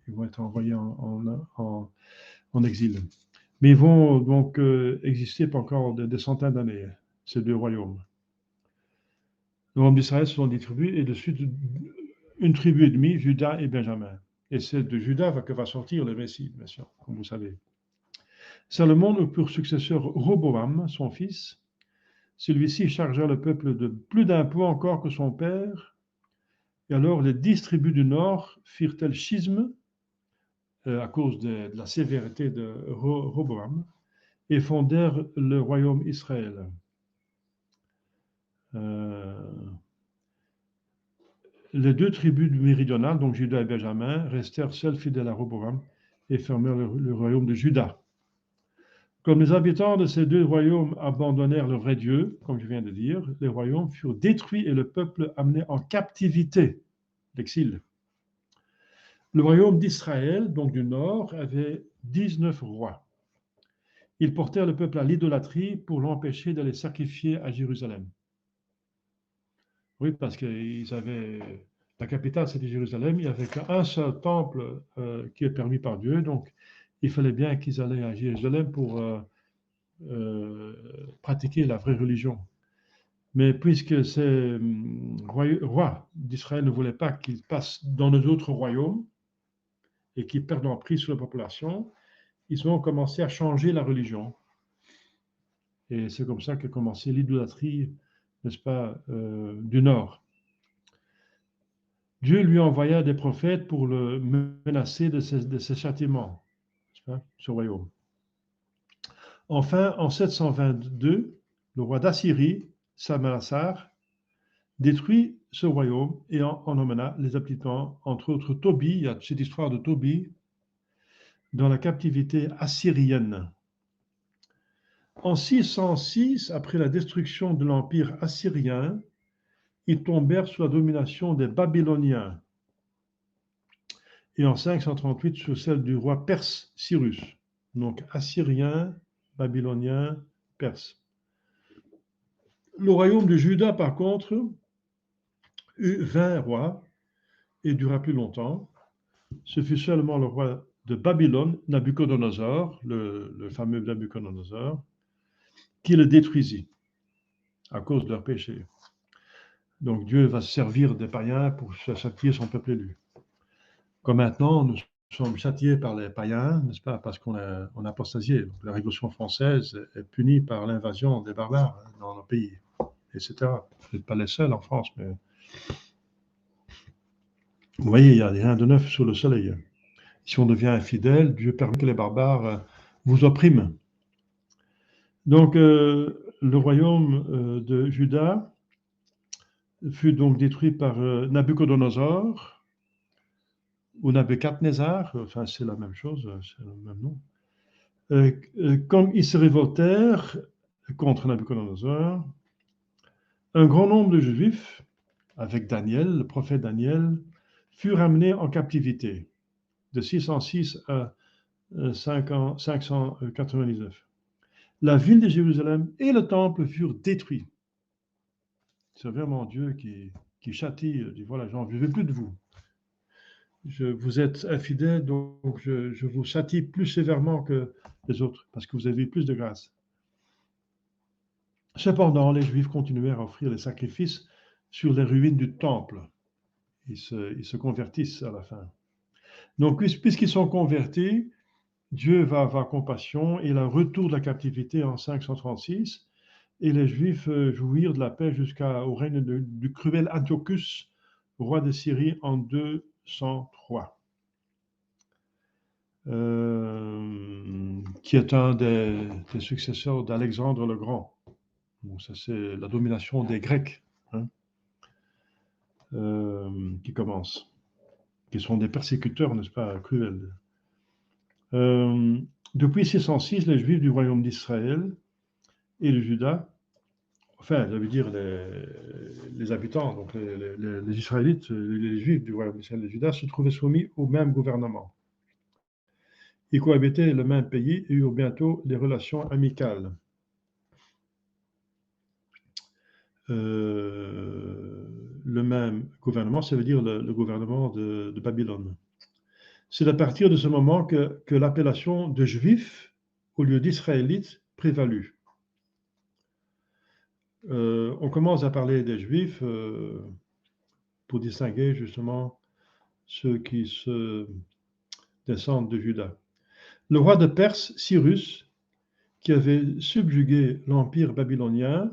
ils vont être envoyés en exil. Mais ils vont donc exister pour encore des centaines d'années, ces 2 royaumes. Le royaume d'Israël sont 10 tribus, et dessus une tribu et demie, Juda et Benjamin. Et c'est de Juda que va sortir le Messie, bien sûr, comme vous savez. Salomon eut pour successeur Roboam, son fils. Celui-ci chargea le peuple de plus d'impôts encore que son père. Et alors les 10 tribus du nord firent-elles schisme à cause de la sévérité de Roboam, et fondèrent le royaume Israël. Les 2 tribus méridionales, donc Juda et Benjamin, restèrent seuls fidèles à Roboam et fermèrent le royaume de Juda. Comme les habitants de ces 2 royaumes abandonnèrent le vrai Dieu, comme je viens de dire, les royaumes furent détruits et le peuple amené en captivité, l'exil. Le royaume d'Israël, donc du nord, avait 19 rois. Ils portèrent le peuple à l'idolâtrie pour l'empêcher d'aller sacrifier à Jérusalem. Oui, parce qu'ils avaient... La capitale, c'était Jérusalem. Il n'y avait qu'un seul temple qui est permis par Dieu. Donc, il fallait bien qu'ils allaient à Jérusalem pour pratiquer la vraie religion. Mais puisque ces rois d'Israël ne voulaient pas qu'ils passent dans les autres royaumes et qu'ils perdent emprise sur la population, ils ont commencé à changer la religion. Et c'est comme ça qu'a commencé l'idolâtrie, n'est-ce pas, du Nord. Dieu lui envoya des prophètes pour le menacer de ses châtiments, n'est-ce pas, ce royaume. Enfin, en 722, le roi d'Assyrie, Samalsar, détruit ce royaume et en emmena les habitants, entre autres Tobie, il y a cette histoire de Tobie, dans la captivité assyrienne. En 606, après la destruction de l'empire assyrien, ils tombèrent sous la domination des Babyloniens. Et en 538, sous celle du roi perse Cyrus. Donc assyrien, babylonien, perse. Le royaume de Juda, par contre, eut 20 rois et dura plus longtemps. Ce fut seulement le roi de Babylone, Nabuchodonosor, le fameux Nabuchodonosor, qui le détruisit à cause de leur péché. Donc Dieu va se servir des païens pour châtier son peuple élu. Comme maintenant, nous sommes châtiés par les païens, n'est-ce pas, parce qu'on a apostasié. Donc, la Révolution française est punie par l'invasion des barbares dans nos pays, etc. Vous n'êtes pas les seuls en France, mais vous voyez, il n'y a rien de neuf sous le soleil. Si on devient infidèle, Dieu permet que les barbares vous oppriment. Donc, le royaume de Juda fut donc détruit par Nabuchodonosor, ou Nabuchodonosor, enfin c'est la même chose, c'est le même nom. Comme ils se révoltèrent contre Nabuchodonosor, un grand nombre de Juifs, avec Daniel, le prophète Daniel, furent ramenés en captivité, de 606 à 599. La ville de Jérusalem et le temple furent détruits. C'est vraiment Dieu qui châtie, dit voilà, j'en veux plus de vous. Vous êtes infidèles, donc je vous châtie plus sévèrement que les autres, parce que vous avez eu plus de grâce. Cependant, les Juifs continuèrent à offrir les sacrifices sur les ruines du temple. Ils se convertissent à la fin. Donc, puisqu'ils sont convertis, Dieu va avoir compassion et le retour de la captivité en 536, et les Juifs jouirent de la paix jusqu'au règne du cruel Antiochus, roi de Syrie, en 203. Qui est un des successeurs d'Alexandre le Grand. Bon, ça, c'est la domination des Grecs hein, qui commence, qui sont des persécuteurs, n'est-ce pas, cruels. Depuis 606, les Juifs du royaume d'Israël et de Juda, enfin, ça veut dire les habitants, donc les Israélites, les Juifs du royaume d'Israël et de Juda, se trouvaient soumis au même gouvernement. Ils cohabitaient le même pays et eurent bientôt des relations amicales. Le même gouvernement, ça veut dire le gouvernement de Babylone. C'est à partir de ce moment que l'appellation de Juifs au lieu d'Israélites prévalut. On commence à parler des Juifs pour distinguer justement ceux qui se descendent de Juda. Le roi de Perse, Cyrus, qui avait subjugué l'empire babylonien,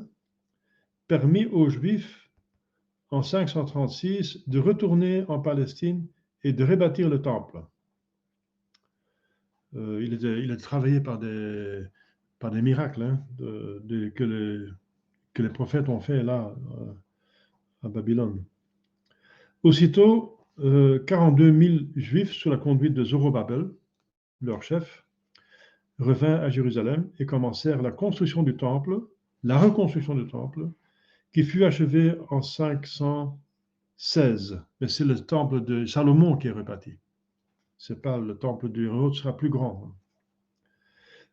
permit aux Juifs, en 536, de retourner en Palestine et de rebâtir le temple. Il a travaillé par des miracles hein, que les prophètes ont fait là, à Babylone. Aussitôt, 42 000 Juifs, sous la conduite de Zorobabel, leur chef, revinrent à Jérusalem et commencèrent la reconstruction du temple, qui fut achevée en 516. Mais c'est le temple de Salomon qui est rebâti. C'est pas le temple du Hérode sera plus grand.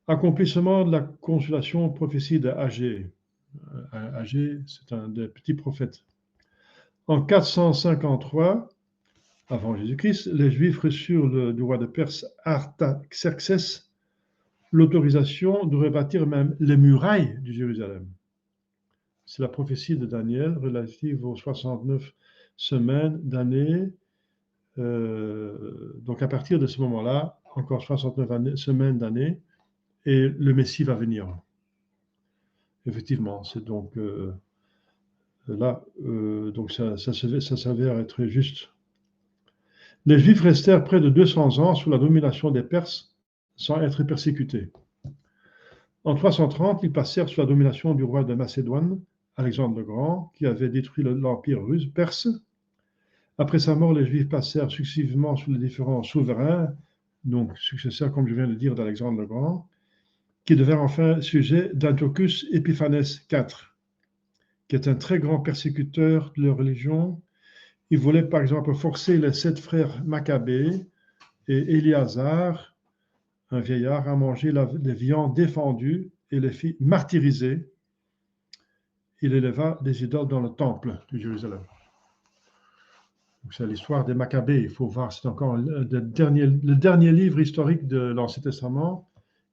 Accomplissement de la consolation prophétie d'Agé. Agé, c'est un des petits prophètes. En 453, avant Jésus-Christ, les Juifs reçurent du roi de Perse Artaxerxès l'autorisation de rebâtir même les murailles de Jérusalem. C'est la prophétie de Daniel relative aux 69 semaines d'année. Donc à partir de ce moment-là, encore 69 semaines d'année, et le Messie va venir. Effectivement, c'est donc là, donc ça s'avère être juste. Les Juifs restèrent près de 200 ans sous la domination des Perses sans être persécutés. En 330, ils passèrent sous la domination du roi de Macédoine, Alexandre le Grand, qui avait détruit l'empire russe perse. Après sa mort, les Juifs passèrent successivement sous les différents souverains, donc successeurs, comme je viens de dire, d'Alexandre le Grand, qui devinrent enfin sujet d'Antiochus Epiphanes IV, qui est un très grand persécuteur de leur religion. Il voulait par exemple forcer les 7 frères Maccabées et Éliazar, un vieillard, à manger des viandes défendues et les fit martyriser. Il éleva des idoles dans le temple de Jérusalem. C'est l'histoire des Maccabées. Il faut voir, c'est encore le dernier livre historique de l'Ancien Testament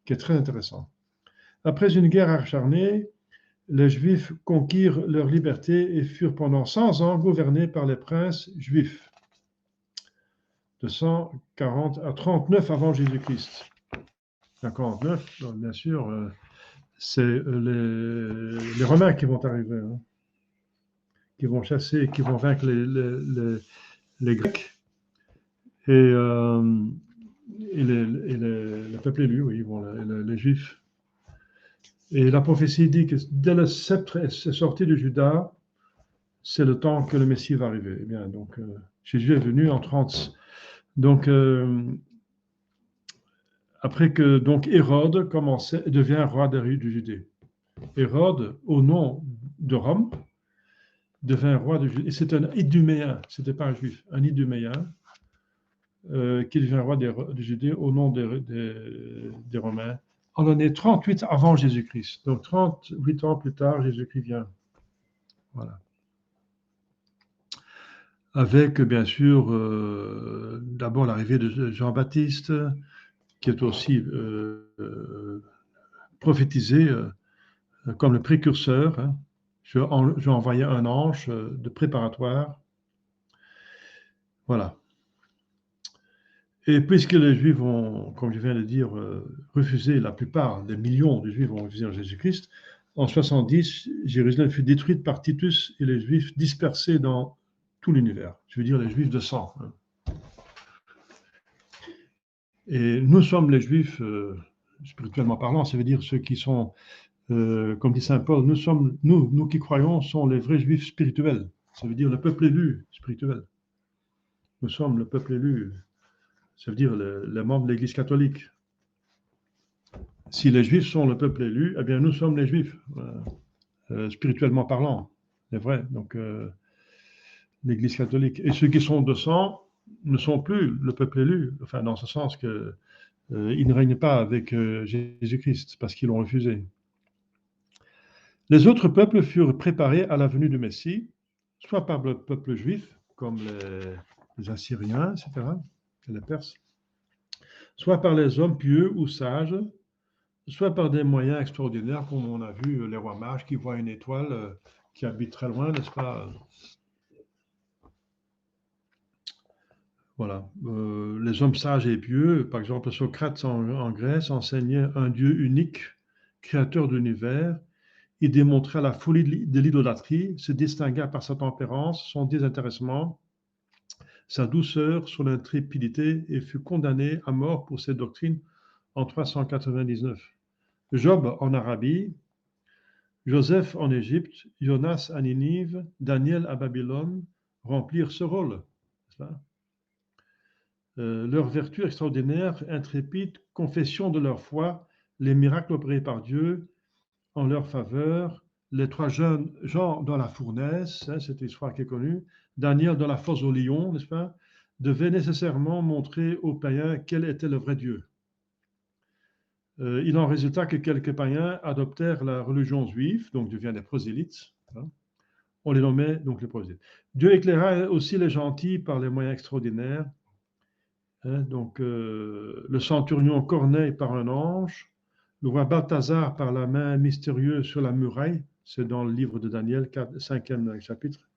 qui est très intéressant. Après une guerre acharnée, les Juifs conquirent leur liberté et furent pendant 100 ans gouvernés par les princes juifs, de 140 à 39 avant Jésus-Christ. 149, donc bien sûr, c'est les Romains qui vont arriver, hein, qui vont chasser, qui vont vaincre les Grecs et le peuple élu, oui, bon, les Juifs. Et la prophétie dit que dès le sceptre est sorti de Juda, c'est le temps que le Messie va arriver. Eh bien, donc, Jésus est venu en 30. Donc, après que donc Hérode devient roi de Judée. Hérode, au nom de Rome, devint roi de Judée. Et c'est un Iduméen, ce n'était pas un juif, un Iduméen, qui devient roi de Judée au nom des Romains, en l'année 38 avant Jésus-Christ. Donc 38 ans plus tard, Jésus-Christ vient. Voilà. Avec, bien sûr, d'abord l'arrivée de Jean-Baptiste, qui est aussi prophétisé comme le précurseur. Hein. Je vais envoyer un ange de préparatoire. Voilà. Et puisque les Juifs vont, comme je viens de dire, refuser, la plupart des millions de Juifs vont refuser Jésus-Christ, en 70, Jérusalem fut détruite par Titus et les Juifs dispersés dans tout l'univers. Je veux dire les Juifs de sang. Hein. Et nous sommes les Juifs, spirituellement parlant, ça veut dire ceux qui sont, comme dit Saint Paul, nous qui croyons, sont les vrais Juifs spirituels. Ça veut dire le peuple élu spirituel. Nous sommes le peuple élu. Ça veut dire les membres de l'Église catholique. Si les Juifs sont le peuple élu, eh bien nous sommes les Juifs, spirituellement parlant, c'est vrai. Donc l'Église catholique. Et ceux qui sont de sang ne sont plus le peuple élu, enfin dans ce sens que ils ne règnent pas avec Jésus-Christ parce qu'ils l'ont refusé. Les autres peuples furent préparés à la venue du Messie, soit par le peuple juif, comme les Assyriens, etc., et les Perses, soit par les hommes pieux ou sages, soit par des moyens extraordinaires, comme on a vu les rois mages qui voient une étoile qui habite très loin, n'est-ce pas? Voilà. Les hommes sages et pieux, par exemple Socrate en Grèce, enseignait un Dieu unique, créateur de l'univers. Il démontrait la folie de l'idolâtrie, se distingua par sa tempérance, son désintéressement, sa douceur, son intrépidité, et fut condamné à mort pour cette doctrine en 399. Job en Arabie, Joseph en Égypte, Jonas à Ninive, Daniel à Babylone remplirent ce rôle. Leur vertu extraordinaire, intrépide, confession de leur foi, les miracles opérés par Dieu en leur faveur, les 3 jeunes gens dans la fournaise, hein, cette histoire qui est connue, Daniel dans la fosse au lion, n'est-ce pas, devaient nécessairement montrer aux païens quel était le vrai Dieu. Il en résulta que quelques païens adoptèrent la religion juive, donc deviennent des prosélytes. Hein. On les nommait donc les prosélytes. Dieu éclaira aussi les gentils par les moyens extraordinaires. Hein, donc le centurion Corneille par un ange, le roi Balthazar par la main mystérieuse sur la muraille, c'est dans le livre de Daniel, 5e chapitre.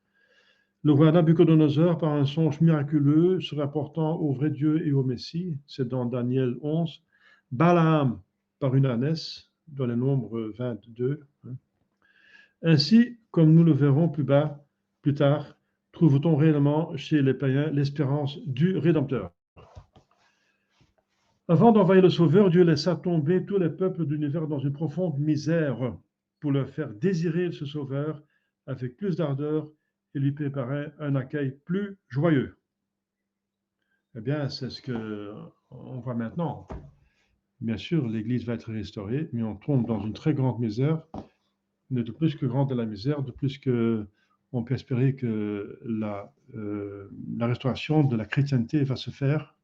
Le roi Nabuchodonosor par un songe miraculeux se rapportant au vrai Dieu et au Messie, c'est dans Daniel 11. Balaam par une ânesse, dans le nombre 22. Ainsi, comme nous le verrons plus tard, trouve-t-on réellement chez les païens l'espérance du Rédempteur. Avant d'envoyer le Sauveur, Dieu laissa tomber tous les peuples de l'univers dans une profonde misère pour leur faire désirer ce Sauveur avec plus d'ardeur et lui préparer un accueil plus joyeux. Eh bien, c'est ce qu'on voit maintenant. Bien sûr, l'Église va être restaurée, mais on tombe dans une très grande misère, de plus que grande de la misère, de plus que on peut espérer que la restauration de la chrétienté va se faire,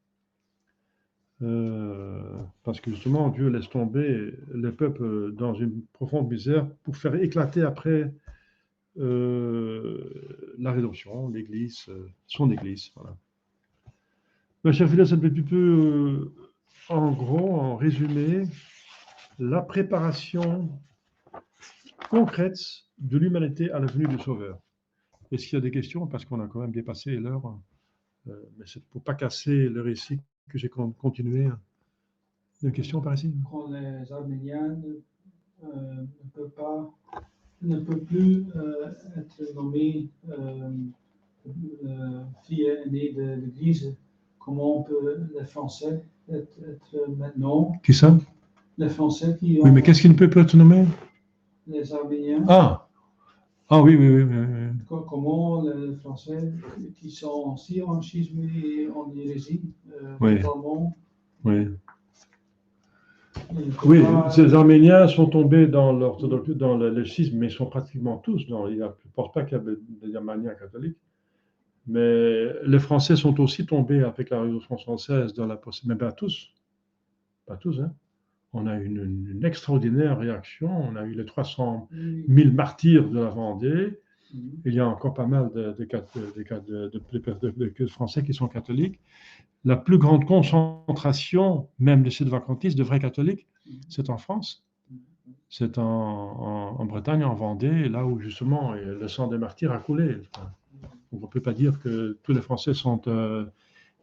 parce que justement, Dieu laisse tomber les peuples dans une profonde misère pour faire éclater après la rédemption, l'Église, son Église. Voilà. Mes chers fidèles, c'est un petit peu, en gros, en résumé, la préparation concrète de l'humanité à la venue du Sauveur. Est-ce qu'il y a des questions? Parce qu'on a quand même dépassé l'heure. Mais c'est pour ne pas casser le récit que j'ai continué. Une question par ici? Quand les Arméniens ne peuvent plus être nommés fille aînée de l'Église, comment on peut les Français être maintenant? Qui ça? Les Français qui ont... Oui, mais qu'est-ce qui ne peut pas être nommé? Les Arméniens. Ah oui. Comment les Français qui sont aussi en schisme et en hérésie, Oui. totalement. Oui. Oui, ces Arméniens sont tombés dans le schisme, mais ils sont pratiquement tous. Je ne pense pas qu'il y ait des Arméniens catholiques. Mais les Français sont aussi tombés avec la Révolution française dans la possibilité. Mais pas tous. Pas tous, hein. On a eu une extraordinaire réaction. On a eu les 300 000 martyrs de la Vendée. Il y a encore pas mal de Français qui sont catholiques. La plus grande concentration, même de ces vacantistes, de vrais catholiques, c'est en France. C'est en Bretagne, en Vendée, là où justement le sang des martyrs a coulé. Donc on ne peut pas dire que tous les Français sont...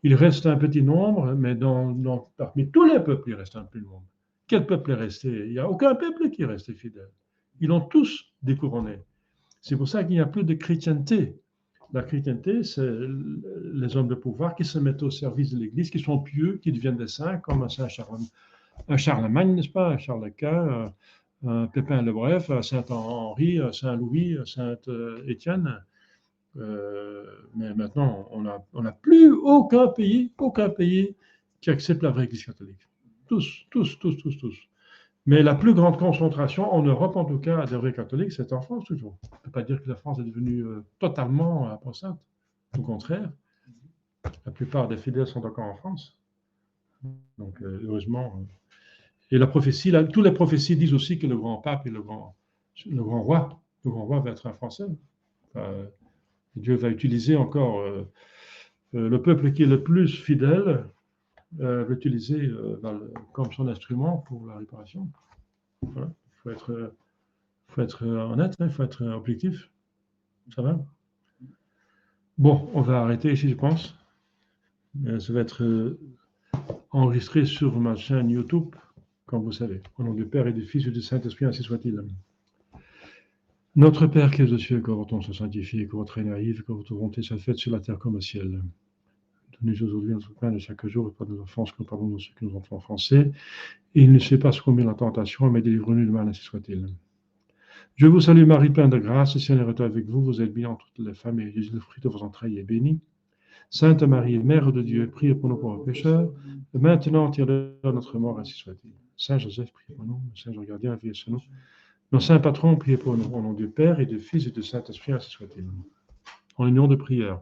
il reste un petit nombre, mais parmi tous les peuples, il reste un petit nombre. Quel peuple est resté? Il n'y a aucun peuple qui est resté fidèle. Ils l'ont tous découronné. C'est pour ça qu'il n'y a plus de chrétienté. La chrétienté, c'est les hommes de pouvoir qui se mettent au service de l'Église, qui sont pieux, qui deviennent des saints, comme un Charlemagne, n'est-ce pas, un Charles Quint, un Pépin le Bref, un Saint-Henri, un Saint-Louis, un Saint-Étienne. Mais maintenant, on n'a plus aucun pays qui accepte la vraie Église catholique. Tous. Mais la plus grande concentration, en Europe en tout cas, des vrais catholiques, c'est en France toujours. On ne peut pas dire que la France est devenue totalement apostate. Au contraire, la plupart des fidèles sont encore en France. Donc, heureusement. Et la prophétie, toutes les prophéties disent aussi que le grand pape et le grand roi va être un Français. Dieu va utiliser encore le peuple qui est le plus fidèle, va l'utiliser comme son instrument pour la réparation. Voilà. Il faut être honnête, il faut être objectif. Ça va? Bon, on va arrêter ici, je pense. Ça va être enregistré sur ma chaîne YouTube, comme vous savez. Au nom du Père et du Fils et du Saint-Esprit, ainsi soit-il. Notre Père qui es aux cieux, que votre nom soit sanctifié, que votre règne arrive, que votre volonté soit faite sur la terre comme au ciel. Donnez-nous aujourd'hui notre pain de chaque jour, et pardonnez nos offenses, que nous pardonnons ceux qui nous ont offensés. Et il ne se pas succomber à la tentation, mais délivrez-nous du mal, ainsi soit-il. Je vous salue Marie, pleine de grâce, le Seigneur est avec vous, vous êtes bénie entre toutes les femmes, et Jésus, le fruit de vos entrailles, est béni. Sainte Marie, Mère de Dieu, priez pour nous pauvres pécheurs, et maintenant et à l'heure de notre mort, ainsi soit-il. Saint Joseph, priez pour nous. Saint Jean Gardien, veillez sur nous. Nos saints patrons, priez pour nous. Au nom du Père et du Fils et du Saint-Esprit, ainsi soit-il. En union de prière.